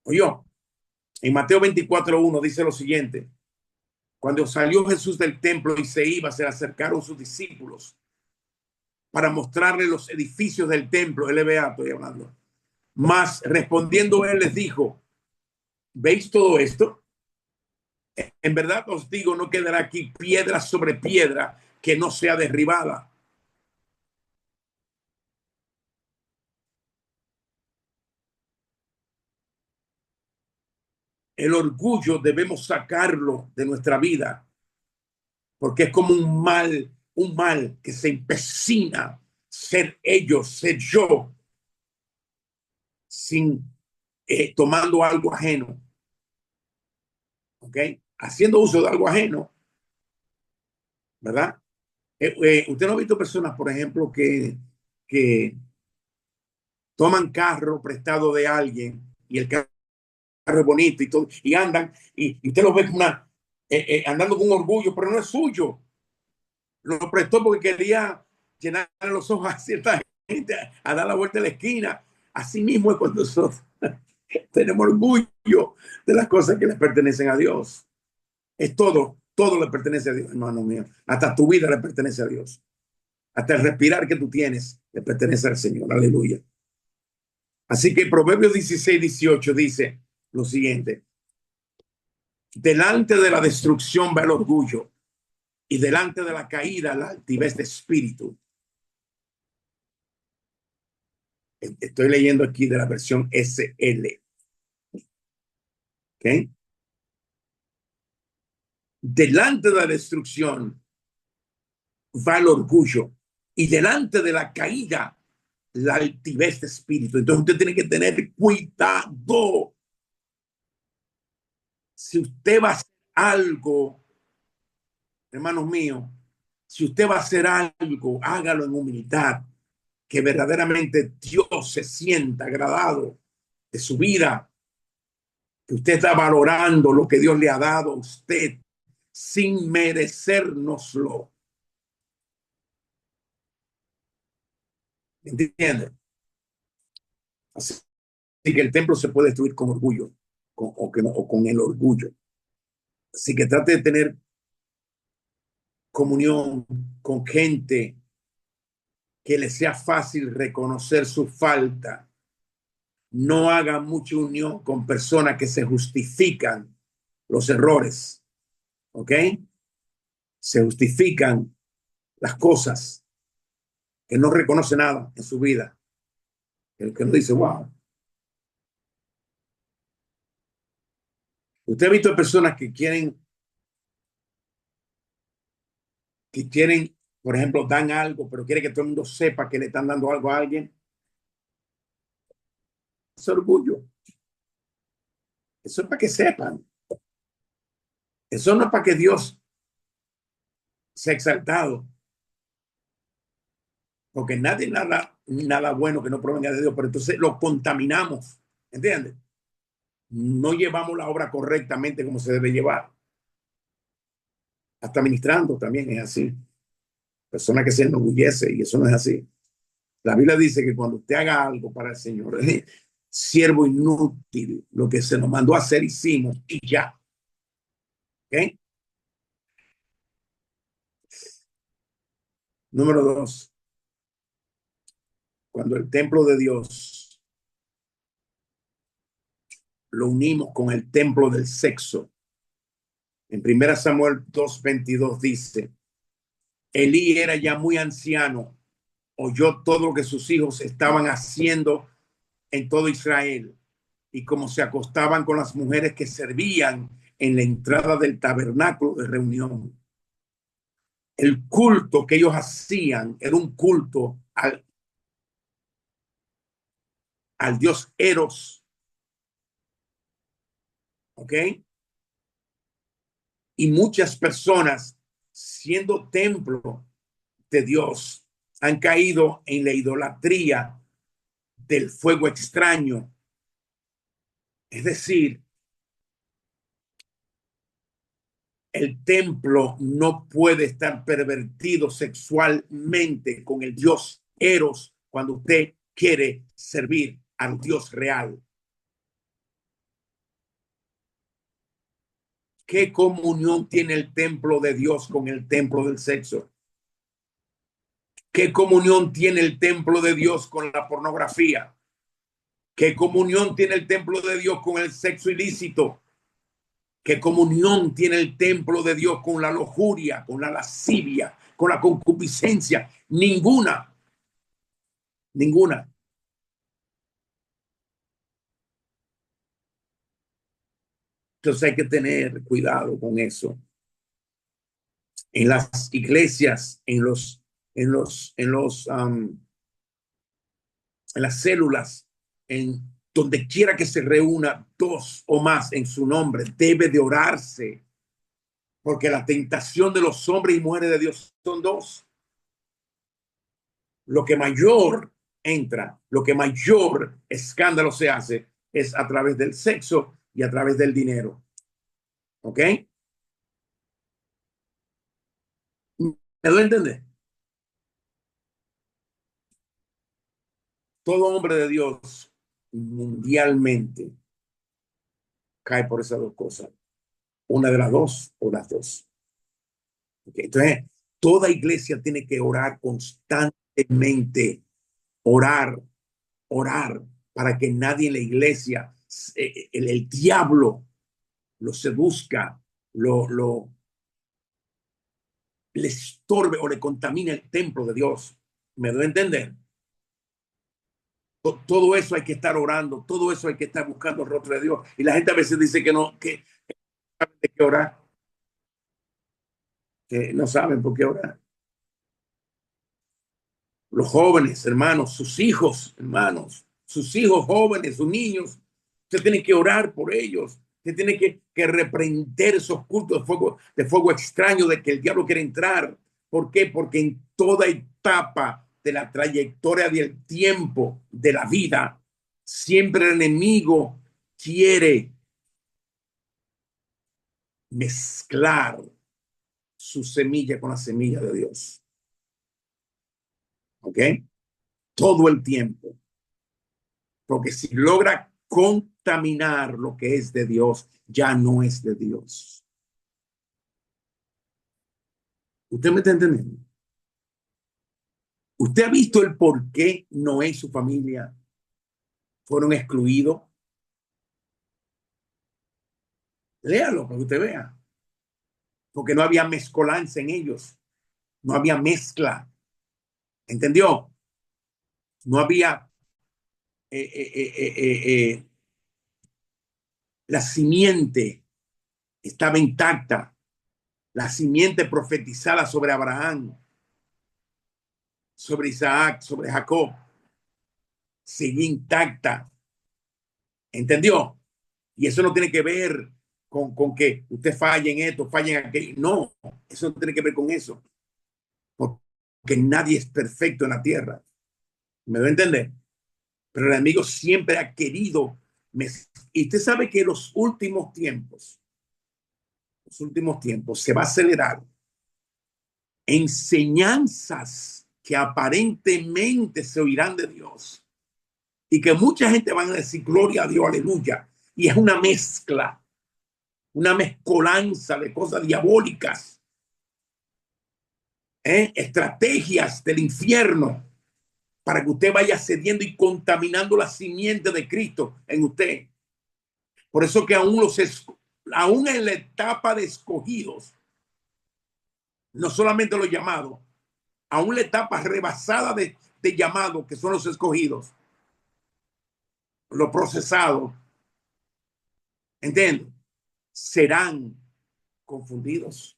Oye, en Mateo 24:1 dice lo siguiente: cuando salió Jesús del templo y se iba, se le acercaron sus discípulos para mostrarle los edificios del templo. LBA, estoy hablando. Mas respondiendo él les dijo: ¿veis todo esto? En verdad os digo, no quedará aquí piedra sobre piedra que no sea derribada. El orgullo debemos sacarlo de nuestra vida, porque es como un mal que se empecina ser ellos, ser yo, sin tomando algo ajeno, ¿ok? Haciendo uso de algo ajeno, ¿verdad? Usted no ha visto personas, por ejemplo, que toman carro prestado de alguien y el carro es bonito y todo, y andan, y usted lo ve con andando con orgullo, pero no es suyo. Lo prestó porque quería llenar los ojos a cierta gente, a dar la vuelta a la esquina. Así mismo es cuando nosotros tenemos orgullo de las cosas que les pertenecen a Dios. Es todo, todo le pertenece a Dios, hermano mío. Hasta tu vida le pertenece a Dios. Hasta el respirar que tú tienes le pertenece al Señor. Aleluya. Así que Proverbios 16:18 dice lo siguiente: delante de la destrucción va el orgullo, y delante de la caída la altivez de espíritu. Estoy leyendo aquí de la versión SL. ¿Okay? Delante de la destrucción va el orgullo, y delante de la caída la altivez de espíritu. Entonces usted tiene que tener cuidado. Si usted va a hacer algo, hermanos míos, si usted va a hacer algo, hágalo en humildad, que verdaderamente Dios se sienta agradado de su vida, que usted está valorando lo que Dios le ha dado a usted sin merecérnoslo. ¿Entiende? Así que el templo se puede destruir con orgullo o con el orgullo. Así que trate de tener comunión con gente que le sea fácil reconocer su falta. No haga mucha unión con personas que se justifican los errores, ¿ok? Se justifican las cosas, que no reconoce nada en su vida, que no dice, wow. Usted ha visto personas que quieren, por ejemplo, dan algo, pero quiere que todo el mundo sepa que le están dando algo a alguien. Es orgullo. Eso es para que sepan. Eso no es para que Dios sea exaltado, porque nadie nada bueno que no provenga de Dios, pero entonces lo contaminamos, ¿entiendes? No llevamos la obra correctamente como se debe llevar. Hasta ministrando también es así. Persona que se enorgullece y eso no es así. La Biblia dice que cuando usted haga algo para el Señor, siervo inútil, lo que se nos mandó a hacer hicimos y ya. ¿Okay? Número 2, cuando el templo de Dios lo unimos con el templo del sexo, En 1 Samuel 2:22 dice, Elí era ya muy anciano, oyó todo lo que sus hijos estaban haciendo en todo Israel y cómo se acostaban con las mujeres que servían en la entrada del tabernáculo de reunión. El culto que ellos hacían era un culto al dios Eros, ¿ok? Y muchas personas, siendo templo de Dios, han caído en la idolatría del fuego extraño. Es decir, el templo no puede estar pervertido sexualmente con el dios Eros cuando usted quiere servir al Dios real. ¿Qué comunión tiene el templo de Dios con el templo del sexo? ¿Qué comunión tiene el templo de Dios con la pornografía? ¿Qué comunión tiene el templo de Dios con el sexo ilícito? ¿Qué comunión tiene el templo de Dios con la lujuria, con la lascivia, con la concupiscencia? Ninguna, ninguna. Entonces hay que tener cuidado con eso. En las iglesias, en las células, en donde quiera que se reúna dos o más en su nombre, debe de orarse, porque la tentación de los hombres y mujeres de Dios son dos. Lo que mayor entra, lo que mayor escándalo se hace es a través del sexo y a través del dinero. ¿Ok? ¿Me doy a entender? Todo hombre de Dios mundialmente cae por esas dos cosas. Una de las dos o las dos. ¿Okay? Entonces, toda iglesia tiene que orar constantemente, orar, orar, para que nadie en la iglesia, el diablo, lo seduzca, le estorbe o le contamine el templo de Dios. ¿Me doy a entender? Todo eso hay que estar orando, todo eso hay que estar buscando el rostro de Dios. Y la gente a veces dice que no, que saben de qué orar, que no saben por qué orar. Los jóvenes, hermanos, sus hijos, hermanos, sus hijos jóvenes, sus niños, usted tiene que orar por ellos. Usted tiene que reprender esos cultos de fuego extraño de que el diablo quiere entrar. ¿Por qué? Porque en toda etapa de la trayectoria del tiempo de la vida, siempre el enemigo quiere mezclar su semilla con la semilla de Dios. ¿Ok? Todo el tiempo. Porque si logra contaminar lo que es de Dios, ya no es de Dios. ¿Usted me está entendiendo? ¿Usted ha visto el por qué Noé y su familia fueron excluidos? Léalo para que usted vea. Porque no había mezcolanza en ellos. No había mezcla. ¿Entendió? No había la simiente estaba intacta. La simiente profetizada sobre Abraham, sobre Isaac, sobre Jacob, seguía intacta. ¿Entendió? Y eso no tiene que ver con que usted falle en esto, falle en aquello. No, eso no tiene que ver con eso. Porque nadie es perfecto en la tierra. ¿Me va a entender? Pero el enemigo siempre ha querido. Y usted sabe que en los últimos tiempos se va a acelerar enseñanzas que aparentemente se oirán de Dios y que mucha gente van a decir gloria a Dios, aleluya. Y es una mezcolanza de cosas diabólicas, estrategias del infierno para que usted vaya cediendo y contaminando la simiente de Cristo en usted. Por eso que aún aún en la etapa de escogidos, no solamente los llamados, aún la etapa rebasada de llamados, que son los escogidos, los procesados, ¿entiendes? Serán confundidos,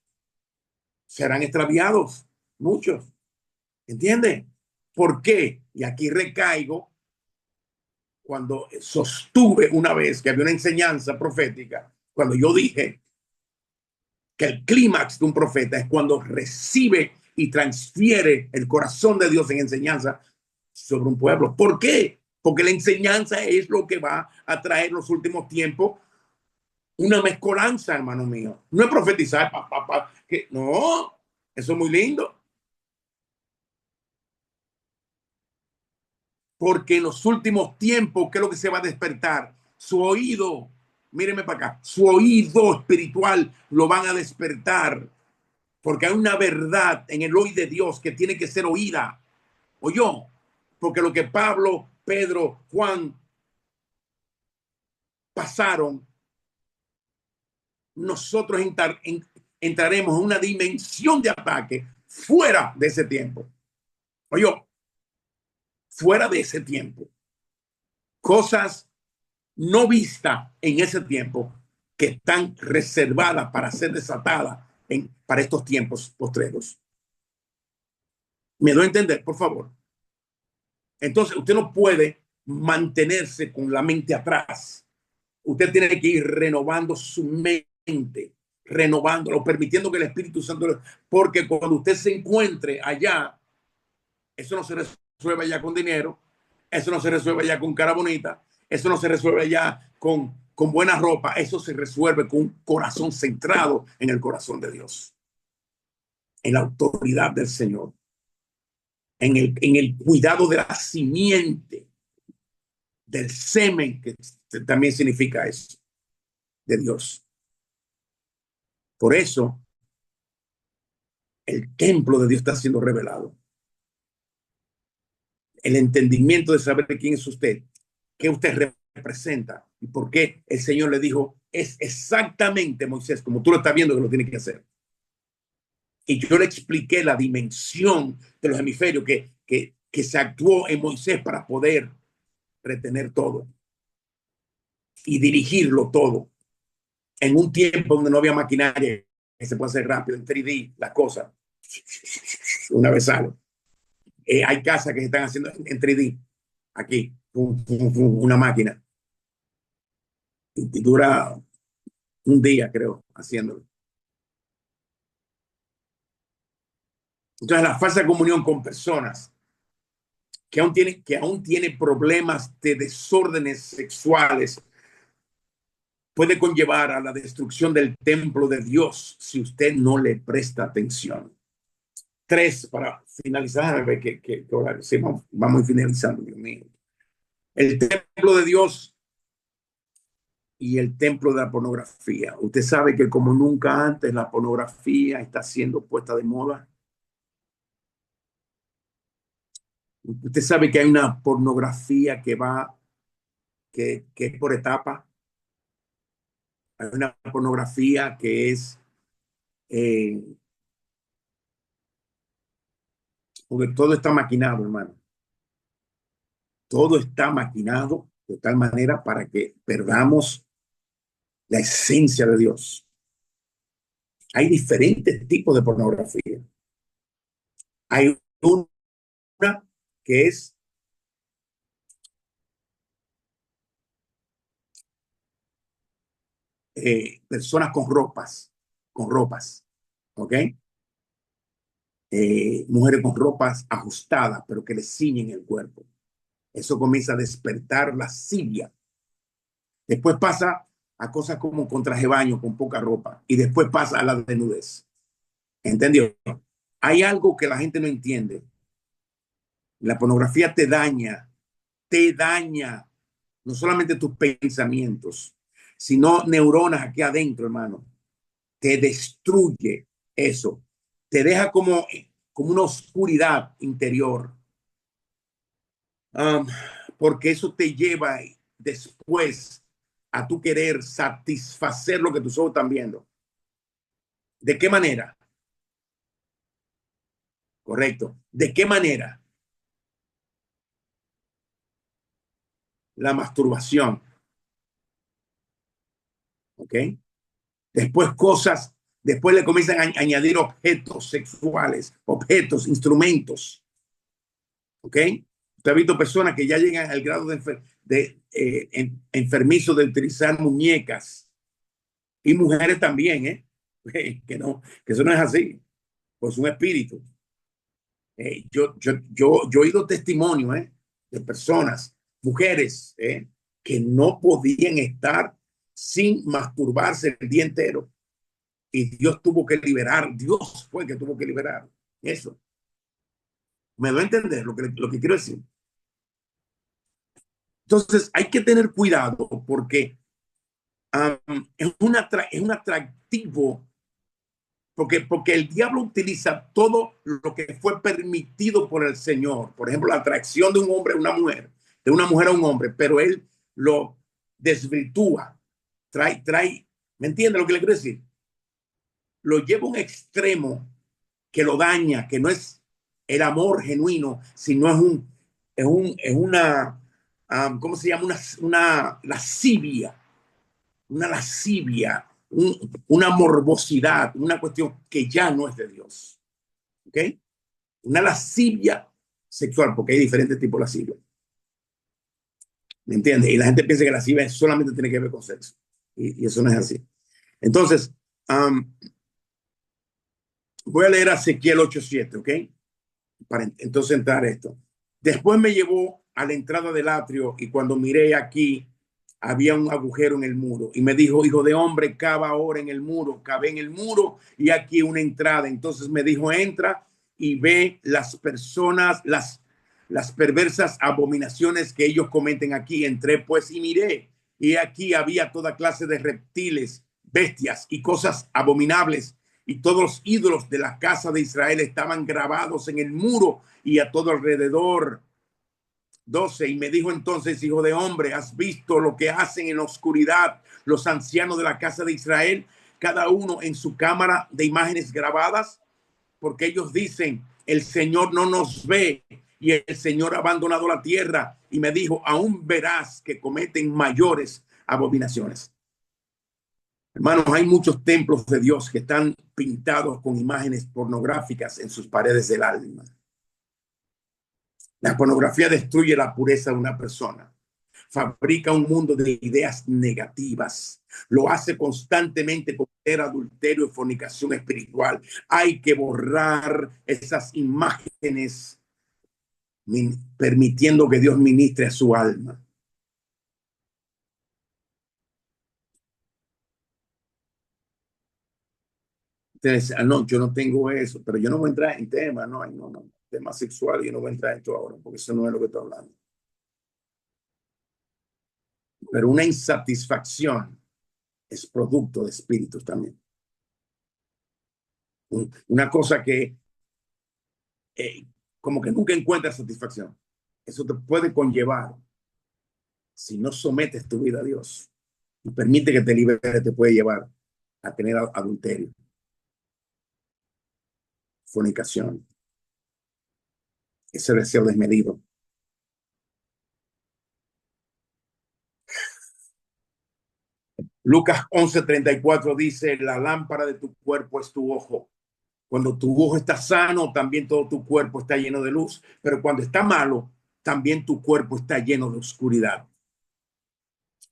serán extraviados, muchos, ¿entiendes? ¿Por qué? Y aquí recaigo cuando sostuve una vez que había una enseñanza profética, cuando yo dije que el clímax de un profeta es cuando recibe y transfiere el corazón de Dios en enseñanza sobre un pueblo. ¿Por qué? Porque la enseñanza es lo que va a traer en los últimos tiempos una mezcolanza, hermano mío. No es profetizar, que no, eso es muy lindo. Porque en los últimos tiempos, ¿qué es lo que se va a despertar? Su oído, míreme para acá, su oído espiritual lo van a despertar. Porque hay una verdad en el oído de Dios que tiene que ser oída. Oyó, porque lo que Pablo, Pedro, Juan pasaron, nosotros entraremos en una dimensión de ataque fuera de ese tiempo. Oyó, fuera de ese tiempo. Cosas no vistas en ese tiempo que están reservadas para ser desatadas para estos tiempos postreros. ¿Me doy a entender, por favor? Entonces, usted no puede mantenerse con la mente atrás. Usted tiene que ir renovando su mente, renovándolo, permitiendo que el Espíritu Santo, porque cuando usted se encuentre allá, eso no se resuelve ya con dinero, eso no se resuelve ya con cara bonita, eso no se resuelve ya con buena ropa, eso se resuelve con un corazón centrado en el corazón de Dios, en la autoridad del Señor, en el cuidado de la simiente, del semen, que también significa eso, de Dios. Por eso, el templo de Dios está siendo revelado. El entendimiento de saber quién es usted, qué usted representa y por qué el Señor le dijo, es exactamente, Moisés, como tú lo estás viendo que lo tiene que hacer. Y yo le expliqué la dimensión de los hemisferios que se actuó en Moisés para poder retener todo y dirigirlo todo en un tiempo donde no había maquinaria que se puede hacer rápido en 3D, las cosas. Una vez sale. Hay casas que se están haciendo en 3D aquí, una máquina. Y dura un día, creo, haciéndolo. Entonces, la falsa comunión con personas que aún tiene problemas de desórdenes sexuales puede conllevar a la destrucción del templo de Dios si usted no le presta atención. 3, para finalizar, a ver qué horario. Sí, vamos finalizando, Dios mío. El templo de Dios y el templo de la pornografía. Usted sabe que como nunca antes la pornografía está siendo puesta de moda. Usted sabe que hay una pornografía que es por etapa. Hay una pornografía que es, porque todo está maquinado, hermano. Todo está maquinado de tal manera para que perdamos la esencia de Dios. Hay diferentes tipos de pornografía. Hay una que es personas con ropas, ¿ok? Mujeres con ropas ajustadas, pero que le ciñen el cuerpo. Eso comienza a despertar la lascivia. Después pasa a cosas como con traje de baño, con poca ropa, y después pasa a la desnudez. ¿Entendió? Hay algo que la gente no entiende. La pornografía te daña no solamente tus pensamientos, sino neuronas aquí adentro, hermano. Te destruye eso. Te deja como una oscuridad interior. Um, Porque eso te lleva después a tu querer satisfacer lo que tus ojos están viendo. ¿De qué manera? Correcto. ¿De qué manera? La masturbación. ¿Ok? Después le comienzan a añadir objetos sexuales, objetos, instrumentos. ¿Ok? Usted ha visto personas que ya llegan al grado enfermizo de utilizar muñecas, y mujeres también, ¿eh? Que eso no es así, pues un espíritu. Yo he oído testimonio, de personas, mujeres, que no podían estar sin masturbarse el día entero, y Dios tuvo que liberar, Dios fue el que tuvo que liberar eso. ¿Me doy a entender lo que quiero decir? Entonces hay que tener cuidado porque es un atractivo, porque el diablo utiliza todo lo que fue permitido por el Señor. Por ejemplo, la atracción de un hombre a una mujer, de una mujer a un hombre, pero él lo desvirtúa, trae, ¿me entiende lo que le quiero decir? Lo lleva a un extremo que lo daña, que no es el amor genuino, sino es una, ¿cómo se llama? Una lascivia, una morbosidad, una cuestión que ya no es de Dios. ¿Ok? Una lascivia sexual, porque hay diferentes tipos de lascivia. ¿Me entiendes? Y la gente piensa que la lascivia solamente tiene que ver con sexo. Y eso no es así. Entonces, voy a leer a Ezequiel 8:7, ¿ok? Para entonces entrar esto. Después me llevó a la entrada del atrio, y cuando miré aquí, había un agujero en el muro, y me dijo: hijo de hombre, cava ahora en el muro. Cavé en el muro, y aquí una entrada. Entonces me dijo: entra y ve las personas, las perversas abominaciones que ellos cometen aquí. Entré pues y miré, y aquí había toda clase de reptiles, bestias y cosas abominables, y todos los ídolos de la casa de Israel estaban grabados en el muro y a todo alrededor. 12. Y me dijo entonces: hijo de hombre, ¿has visto lo que hacen en la oscuridad los ancianos de la casa de Israel, cada uno en su cámara de imágenes grabadas? Porque ellos dicen: el Señor no nos ve, y el Señor ha abandonado la tierra. Y me dijo: aún verás que cometen mayores abominaciones. Hermanos, hay muchos templos de Dios que están pintados con imágenes pornográficas en sus paredes del alma. La pornografía destruye la pureza de una persona, fabrica un mundo de ideas negativas, lo hace constantemente cometer adulterio y fornicación espiritual. Hay que borrar esas imágenes, permitiendo que Dios ministre a su alma. Entonces, no, yo no tengo eso, pero yo no voy a entrar en temas, no, temas sexuales, yo no voy a entrar en esto ahora, porque eso no es lo que estoy hablando. Pero una insatisfacción es producto de espíritus también. Una cosa que como que nunca encuentras satisfacción. Eso te puede conllevar, si no sometes tu vida a Dios y permite que te libere, te puede llevar a tener adulterio, fornicación, ese deseo desmedido. Lucas 11:34 dice: la lámpara de tu cuerpo es tu ojo. Cuando tu ojo está sano, también todo tu cuerpo está lleno de luz. Pero cuando está malo, también tu cuerpo está lleno de oscuridad.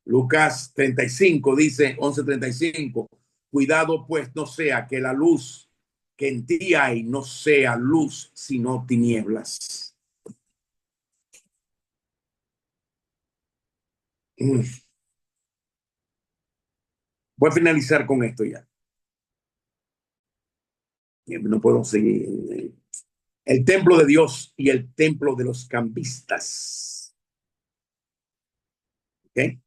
Lucas 35 dice, 11:35, cuidado pues no sea que la luz que en ti hay no sea luz, sino tinieblas. Voy a finalizar con esto ya. No puedo seguir. El templo de Dios y el templo de los cambistas. ¿Ok?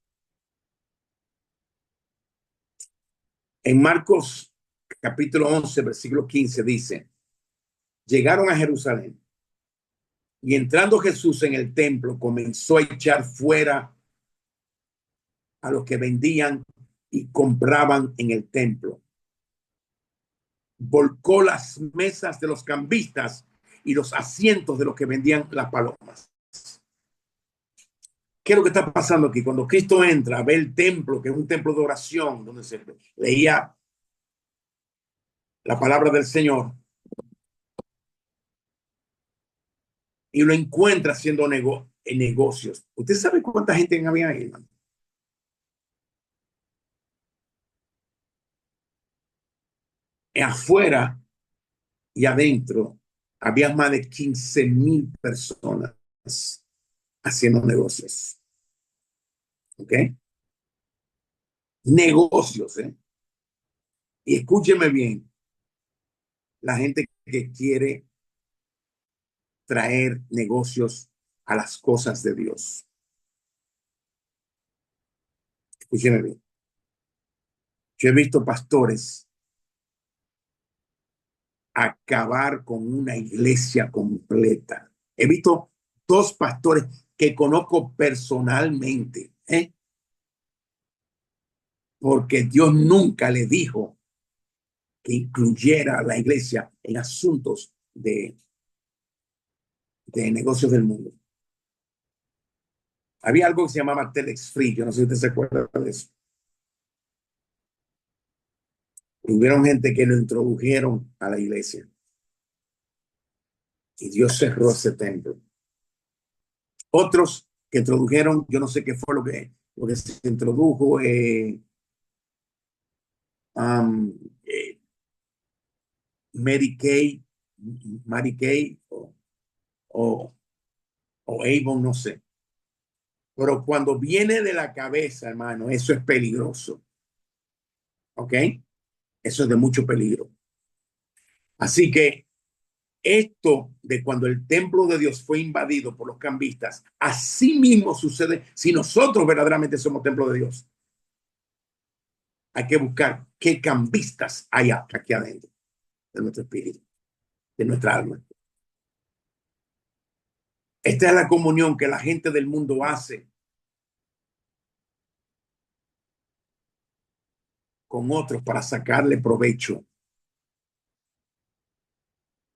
En Marcos capítulo 11, versículo 15 dice: llegaron a Jerusalén, y entrando Jesús en el templo, comenzó a echar fuera a los que vendían y compraban en el templo. Volcó las mesas de los cambistas y los asientos de los que vendían las palomas. ¿Qué es lo que está pasando aquí? Cuando Cristo entra, ve el templo, que es un templo de oración, donde se leía la palabra del Señor, y lo encuentra haciendo negocios. ¿Usted sabe cuánta gente había ahí, hermano? Afuera y adentro había más de 15,000 personas haciendo negocios. ¿Ok? Negocios, ¿eh? Y escúcheme bien, la gente que quiere traer negocios a las cosas de Dios. Escúcheme bien. Yo he visto pastores acabar con una iglesia completa. He visto dos pastores que conozco personalmente, ¿eh? Porque Dios nunca le dijo que incluyera a la iglesia en asuntos de negocios del mundo. Había algo que se llamaba Telex Free, yo no sé si usted se acuerda de eso. Hubieron gente que lo introdujeron a la iglesia y Dios cerró ese templo. Otros que introdujeron, yo no sé qué fue lo que se introdujo, um, eh, Medicaid, Medicaid o, o Avon, no sé. Pero cuando viene de la cabeza, hermano, eso es peligroso. ¿Ok? Eso es de mucho peligro. Así que esto de cuando el templo de Dios fue invadido por los cambistas, así mismo sucede si nosotros verdaderamente somos templo de Dios. Hay que buscar qué cambistas hay aquí adentro de nuestro espíritu, de nuestra alma. Esta es la comunión que la gente del mundo hace con otros para sacarle provecho.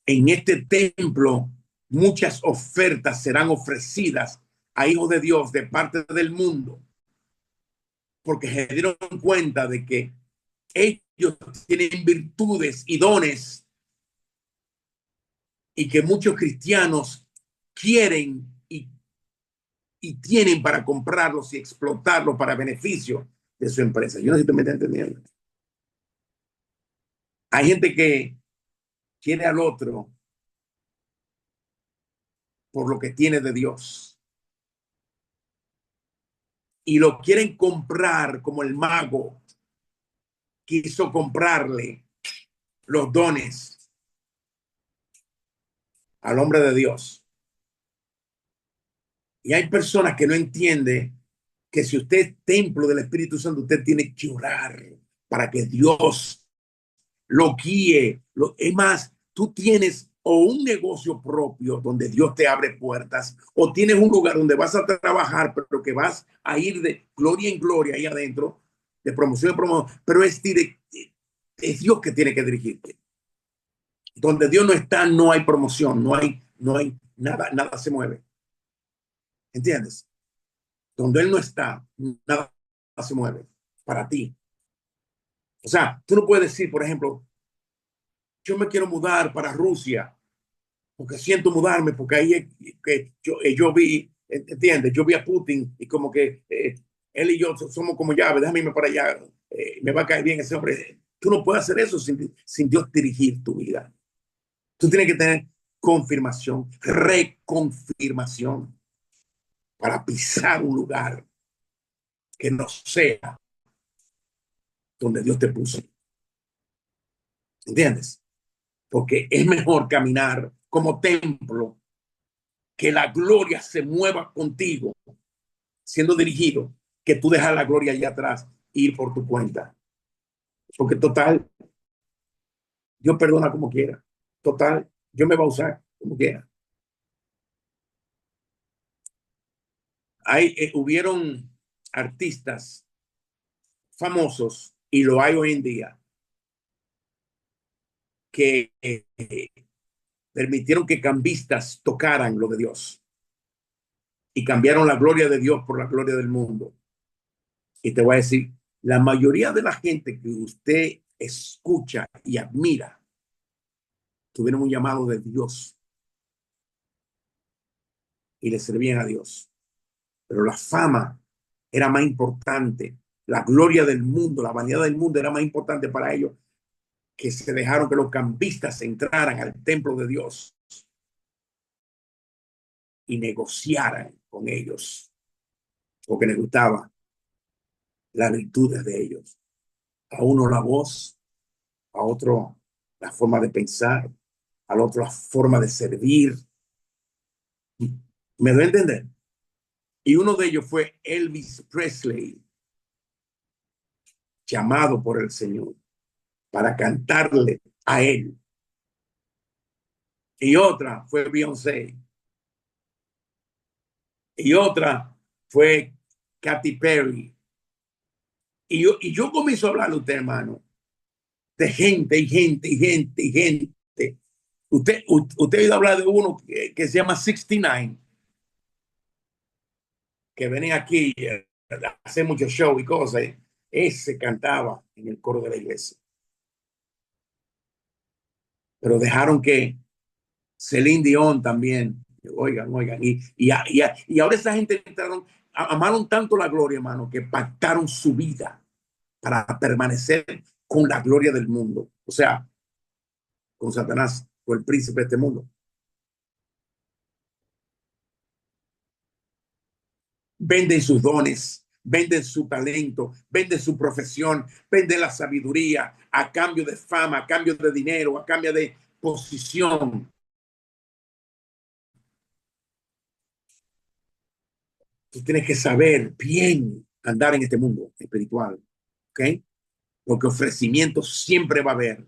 En este templo, muchas ofertas serán ofrecidas a hijos de Dios de parte del mundo, porque se dieron cuenta de que ellos tienen virtudes y dones y que muchos cristianos quieren y tienen para comprarlos y explotarlos para beneficio de su empresa. Yo no sé si tú me estás entendiendo. Hay gente que quiere al otro por lo que tiene de Dios y lo quieren comprar como el mago quiso comprarle los dones al hombre de Dios. Y hay personas que no entienden que si usted es templo del Espíritu Santo, usted tiene que orar para que Dios lo guíe. Es más, tú tienes o un negocio propio donde Dios te abre puertas, o tienes un lugar donde vas a trabajar, pero que vas a ir de gloria en gloria ahí adentro, de promoción en promoción, pero es Dios que tiene que dirigirte. Donde Dios no está, no hay promoción, no hay nada, nada se mueve. ¿Entiendes? Donde Él no está, nada se mueve para ti. O sea, tú no puedes decir, por ejemplo, yo me quiero mudar para Rusia porque siento mudarme, porque ahí es que yo vi, ¿entiendes? Yo vi a Putin y como que él y yo somos como llaves, déjame irme para allá, me va a caer bien ese hombre. Tú no puedes hacer eso sin Dios dirigir tu vida. Tú tienes que tener confirmación, reconfirmación para pisar un lugar que no sea donde Dios te puso. ¿Entiendes? Porque es mejor caminar como templo, que la gloria se mueva contigo, siendo dirigido, que tú dejas la gloria allá atrás e ir por tu cuenta. Porque total, Dios perdona como quiera. Total, Dios me va a usar como quiera. Hubieron artistas famosos, y lo hay hoy en día, que permitieron que cambistas tocaran lo de Dios y cambiaron la gloria de Dios por la gloria del mundo. Y te voy a decir, la mayoría de la gente que usted escucha y admira tuvieron un llamado de Dios y le servían a Dios. Pero la fama era más importante, la gloria del mundo, la vanidad del mundo era más importante para ellos, que se dejaron que los campistas entraran al templo de Dios y negociaran con ellos, porque les gustaba las virtudes de ellos. A uno la voz, a otro la forma de pensar, al otro la forma de servir. ¿Me doy a entender? Y uno de ellos fue Elvis Presley, llamado por el Señor para cantarle a él. Y otra fue Beyoncé. Y otra fue Katy Perry. Y yo comienzo a hablarle a usted, hermano, de gente y gente y gente y gente. Usted ha oído hablar de uno que se llama 69, que venía aquí a hacer muchos shows y cosas. Ese cantaba en el coro de la iglesia. Pero dejaron que Celine Dion también, oigan, y ahora esa gente entraron, amaron tanto la gloria, hermano, que pactaron su vida para permanecer con la gloria del mundo. O sea, con Satanás, con el príncipe de este mundo. Venden sus dones, venden su talento, venden su profesión, venden la sabiduría a cambio de fama, a cambio de dinero, a cambio de posición. Tú tienes que saber bien andar en este mundo espiritual, ¿ok? Porque ofrecimiento siempre va a haber.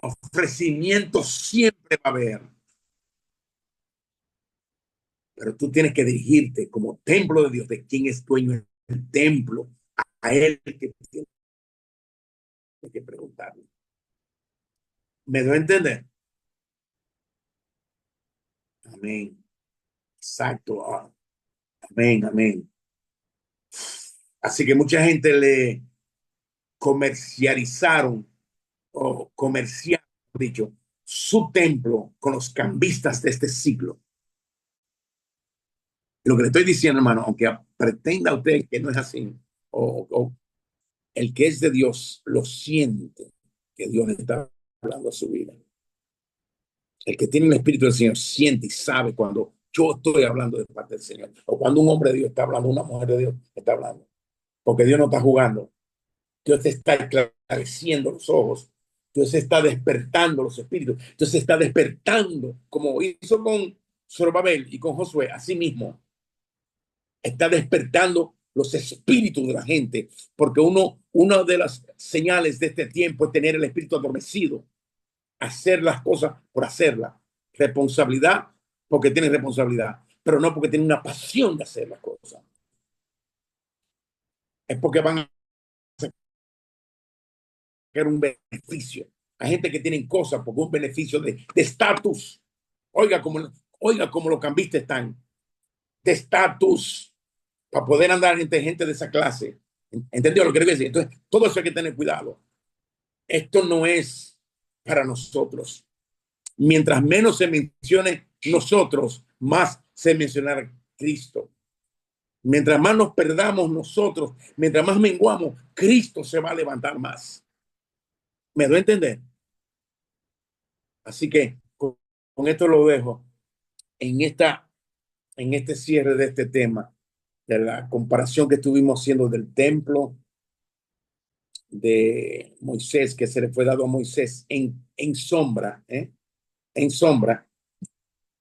Ofrecimiento siempre va a haber. Pero tú tienes que dirigirte como templo de Dios, de quien es dueño del templo, a él que tienes que preguntarle. ¿Me doy a entender? Amén. Exacto. Amén, amén. Así que mucha gente le comercializaron o comerciaron, dicho, su templo con los cambistas de este siglo. Lo que le estoy diciendo, hermano, aunque pretenda usted que no es así, o el que es de Dios lo siente, que Dios le está hablando a su vida. El que tiene el Espíritu del Señor siente y sabe cuando yo estoy hablando de parte del Señor, o cuando un hombre de Dios está hablando, una mujer de Dios está hablando, porque Dios no está jugando. Dios te está esclareciendo los ojos, Dios está despertando los espíritus, Dios está despertando, como hizo con Zorobabel y con Josué, así mismo está despertando los espíritus de la gente, porque una de las señales de este tiempo es tener el espíritu adormecido, hacer las cosas por hacerlas, responsabilidad porque tiene responsabilidad, pero no porque tiene una pasión de hacer las cosas. Es porque van a sacar un beneficio. Hay gente que tienen cosas porque un beneficio de estatus. Oiga como los cambistas están, de estatus, para poder andar entre gente de esa clase. ¿Entendió lo que quiero decir? Entonces, todo eso hay que tener cuidado. Esto no es para nosotros. Mientras menos se mencione nosotros, más se mencionará Cristo. Mientras más nos perdamos nosotros, mientras más menguamos, Cristo se va a levantar más. ¿Me doy a entender? Así que con esto lo dejo en este cierre de este tema, de la comparación que estuvimos haciendo del templo de Moisés, que se le fue dado a Moisés en sombra, en sombra,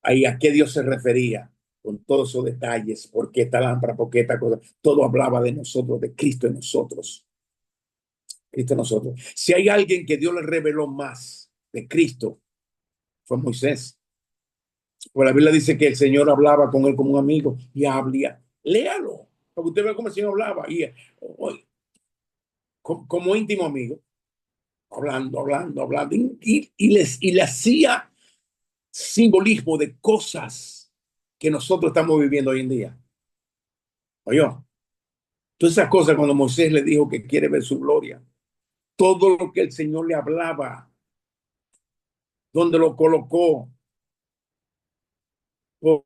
ahí a qué Dios se refería con todos esos detalles, por qué esta lámpara, por qué esta cosa, todo hablaba de nosotros, de Cristo en nosotros. Cristo en nosotros. Si hay alguien que Dios le reveló más de Cristo, fue Moisés. Pues la Biblia dice que el Señor hablaba con él como un amigo y hablía. Léalo. porque usted ve cómo el Señor hablaba, y como íntimo amigo, hablando, y le hacía simbolismo de cosas que nosotros estamos viviendo hoy en día. Oye, todas esas cosas cuando Moisés le dijo que quiere ver su gloria, todo lo que el Señor le hablaba, donde lo colocó,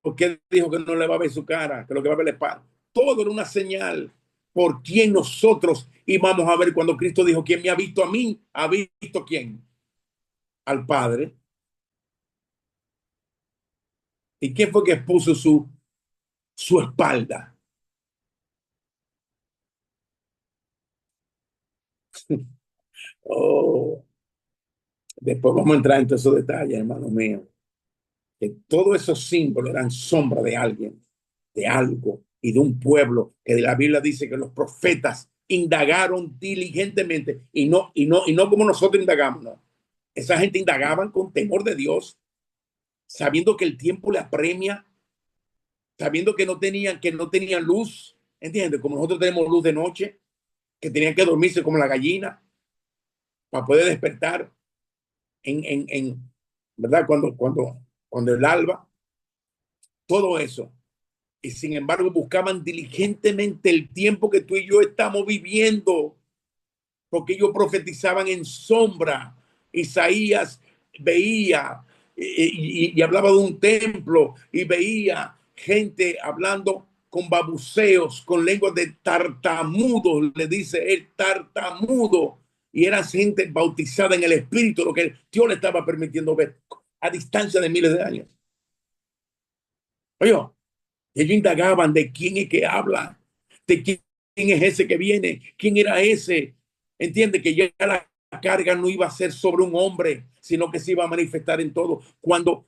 porque dijo que no le va a ver su cara, que lo que va a ver es pan. Todo era una señal por quien nosotros íbamos a ver cuando Cristo dijo, quien me ha visto a mí, ha visto quién, al Padre. ¿Y quién fue que expuso su espalda? Oh, después vamos a entrar en todos esos detalles, hermano mío. Que todos esos símbolos eran sombra de alguien, de algo y de un pueblo que de la Biblia dice que los profetas indagaron diligentemente y no como nosotros indagamos, no. Esa gente indagaban con temor de Dios, sabiendo que el tiempo le apremia, sabiendo que no tenían luz, ¿entiendes? Como nosotros tenemos luz de noche, que tenían que dormirse como la gallina para poder despertar en ¿verdad? Cuando el alba, todo eso. Y sin embargo buscaban diligentemente el tiempo que tú y yo estamos viviendo, porque ellos profetizaban en sombra. Isaías veía y hablaba de un templo y veía gente hablando con babuceos, con lenguas de tartamudo, le dice el tartamudo, y era gente bautizada en el Espíritu, lo que Dios le estaba permitiendo ver a distancia de miles de años. Oye, ellos indagaban de quién es que habla, de quién es ese que viene, quién era ese. Entiende que ya la carga no iba a ser sobre un hombre, sino que se iba a manifestar en todo. Cuando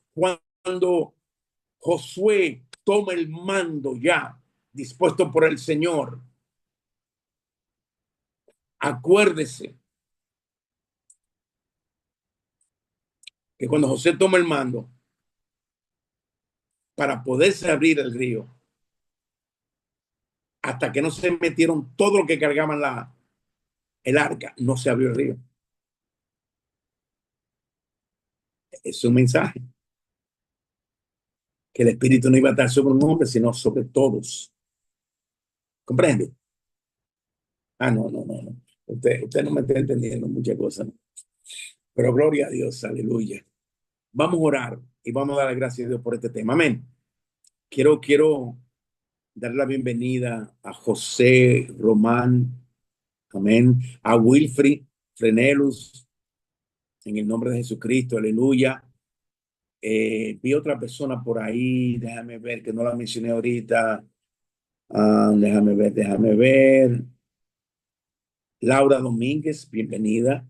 Josué toma el mando ya, dispuesto por el Señor, acuérdese que cuando José toma el mando, para poderse abrir el río, hasta que no se metieron todo lo que cargaban el arca, no se abrió el río. Es un mensaje que el Espíritu no iba a estar sobre un hombre, sino sobre todos. ¿Comprende? No. Usted no me está entendiendo muchas cosas. Pero gloria a Dios, aleluya. Vamos a orar y vamos a dar gracias a Dios por este tema. Amén. Quiero darle la bienvenida a José Román, amén, a Wilfrid Frenelus, en el nombre de Jesucristo, aleluya. Vi otra persona por ahí, déjame ver, que no la mencioné ahorita. Déjame ver. Laura Domínguez, bienvenida.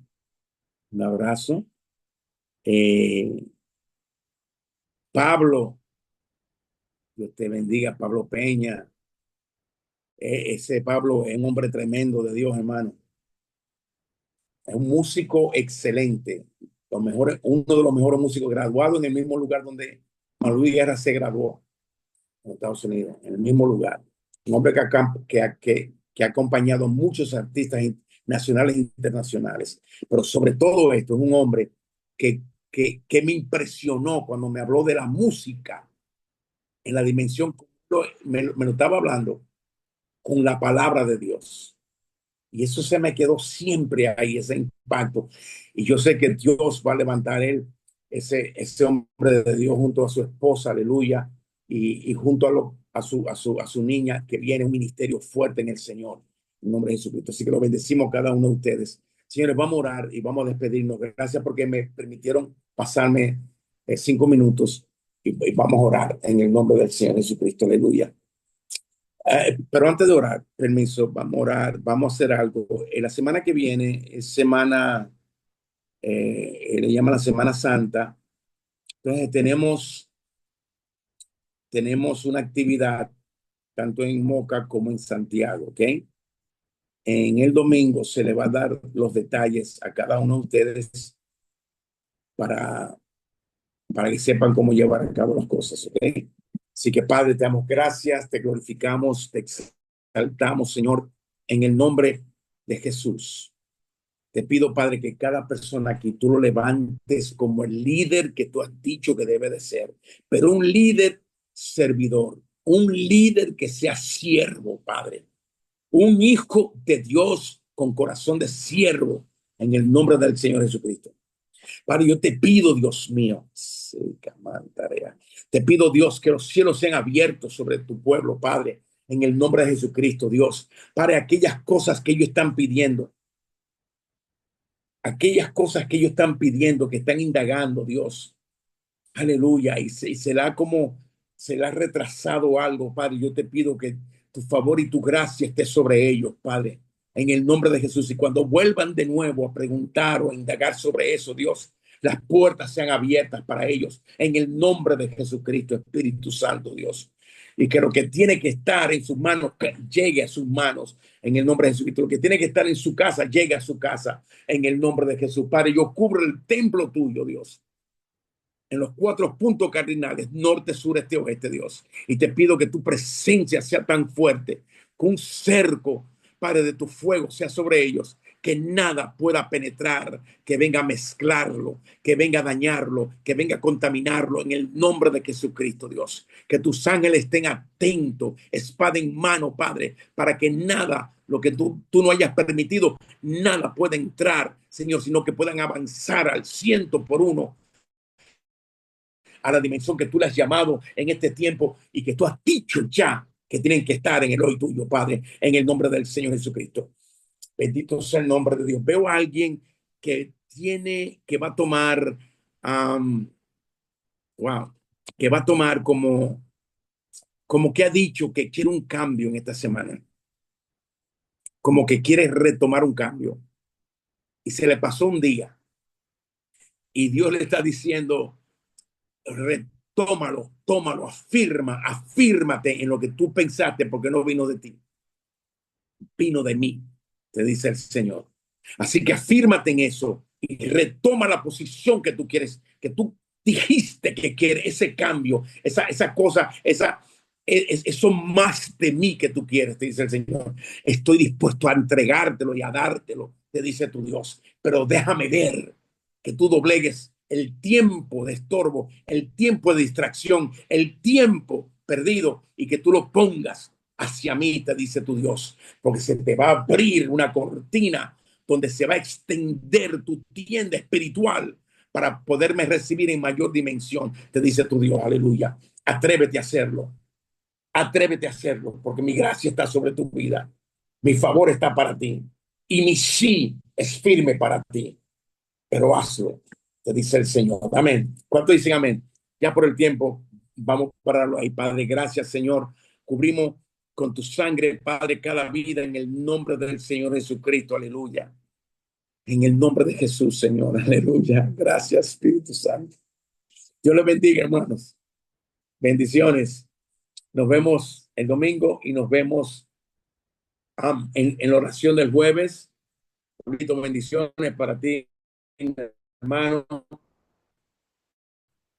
Un abrazo. Eh, Pablo, Dios te bendiga, Pablo Peña. Ese Pablo es un hombre tremendo de Dios, hermano. Es un músico excelente. Uno de los mejores músicos graduados en el mismo lugar donde Juan Luis Guerra se graduó, en Estados Unidos, en el mismo lugar. Un hombre que ha acompañado a muchos artistas nacionales e internacionales. Pero sobre todo esto, es un hombre que, que me impresionó cuando me habló de la música en la dimensión, me lo estaba hablando con la palabra de Dios. Y eso se me quedó siempre ahí, ese impacto. Y yo sé que Dios va a levantar ese hombre de Dios junto a su esposa, aleluya, y junto a su niña, que viene un ministerio fuerte en el Señor, en nombre de Jesucristo. Así que lo bendecimos cada uno de ustedes. Señores, vamos a orar y vamos a despedirnos. Gracias porque me permitieron pasarme 5 minutos y vamos a orar en el nombre del Señor Jesucristo, aleluya. Pero antes de orar, permiso, vamos a orar, vamos a hacer algo. La semana que viene es semana, le llama la Semana Santa. Entonces tenemos una actividad tanto en Moca como en Santiago, ¿ok? En el domingo se le va a dar los detalles a cada uno de ustedes para, para que sepan cómo llevar a cabo las cosas, ¿ok? Así que Padre, te damos gracias, te glorificamos, te exaltamos, Señor, en el nombre de Jesús. Te pido, Padre, que cada persona aquí tú lo levantes como el líder que tú has dicho que debe de ser, pero un líder servidor, un líder que sea siervo, Padre, un hijo de Dios con corazón de siervo en el nombre del Señor Jesucristo. Padre, yo te pido, Dios mío, te pido, Dios, que los cielos sean abiertos sobre tu pueblo, Padre, en el nombre de Jesucristo, Dios. Padre, aquellas cosas que ellos están pidiendo, aquellas cosas que ellos están pidiendo, que están indagando, Dios. Aleluya. Y se la como, se la ha retrasado algo, Padre. Yo te pido que tu favor y tu gracia esté sobre ellos, Padre, en el nombre de Jesús. Y cuando vuelvan de nuevo a preguntar o a indagar sobre eso, Dios, las puertas sean abiertas para ellos, en el nombre de Jesucristo, Espíritu Santo, Dios. Y que lo que tiene que estar en sus manos, que llegue a sus manos, en el nombre de Jesucristo. Lo que tiene que estar en su casa, llegue a su casa, en el nombre de Jesús. Padre, yo cubro el templo tuyo, Dios, en los 4 puntos cardinales, norte, sur, este, oeste, Dios. Y te pido que tu presencia sea tan fuerte, que un cerco, Padre, de tu fuego sea sobre ellos, que nada pueda penetrar, que venga a mezclarlo, que venga a dañarlo, que venga a contaminarlo, en el nombre de Jesucristo, Dios. Que tus ángeles estén atentos, espada en mano, Padre, para que nada, lo que tú no hayas permitido, nada pueda entrar, Señor, sino que puedan avanzar al 100 por 1 a la dimensión que tú le has llamado en este tiempo y que tú has dicho ya que tienen que estar en el hoy tuyo, Padre, en el nombre del Señor Jesucristo. Bendito sea el nombre de Dios. Veo a alguien que va a tomar, wow, que va a tomar como que ha dicho que quiere un cambio en esta semana, como que quiere retomar un cambio. Y se le pasó un día y Dios le está diciendo, retómalo, tómalo, afírmate en lo que tú pensaste, porque no vino de ti, vino de mí, te dice el Señor. Así que afírmate en eso y retoma la posición que tú quieres, que tú dijiste que quieres, ese cambio, esa cosa, eso más de mí que tú quieres, te dice el Señor. Estoy dispuesto a entregártelo y a dártelo, te dice tu Dios, pero déjame ver que tú doblegues el tiempo de estorbo, el tiempo de distracción, el tiempo perdido, y que tú lo pongas hacia mí, te dice tu Dios, porque se te va a abrir una cortina donde se va a extender tu tienda espiritual para poderme recibir en mayor dimensión, te dice tu Dios. Aleluya. Atrévete a hacerlo. Atrévete a hacerlo, porque mi gracia está sobre tu vida. Mi favor está para ti. Y mi sí es firme para ti. Pero hazlo, te dice el Señor. Amén. ¿Cuántos dicen amén? Ya por el tiempo, vamos a pararlo ahí. Padre, gracias, Señor. Cubrimos con tu sangre, Padre, cada vida en el nombre del Señor Jesucristo. Aleluya. En el nombre de Jesús, Señor. Aleluya. Gracias, Espíritu Santo. Dios les bendiga, hermanos. Bendiciones. Nos vemos el domingo y nos vemos en la oración del jueves. Bendiciones para ti, hermano.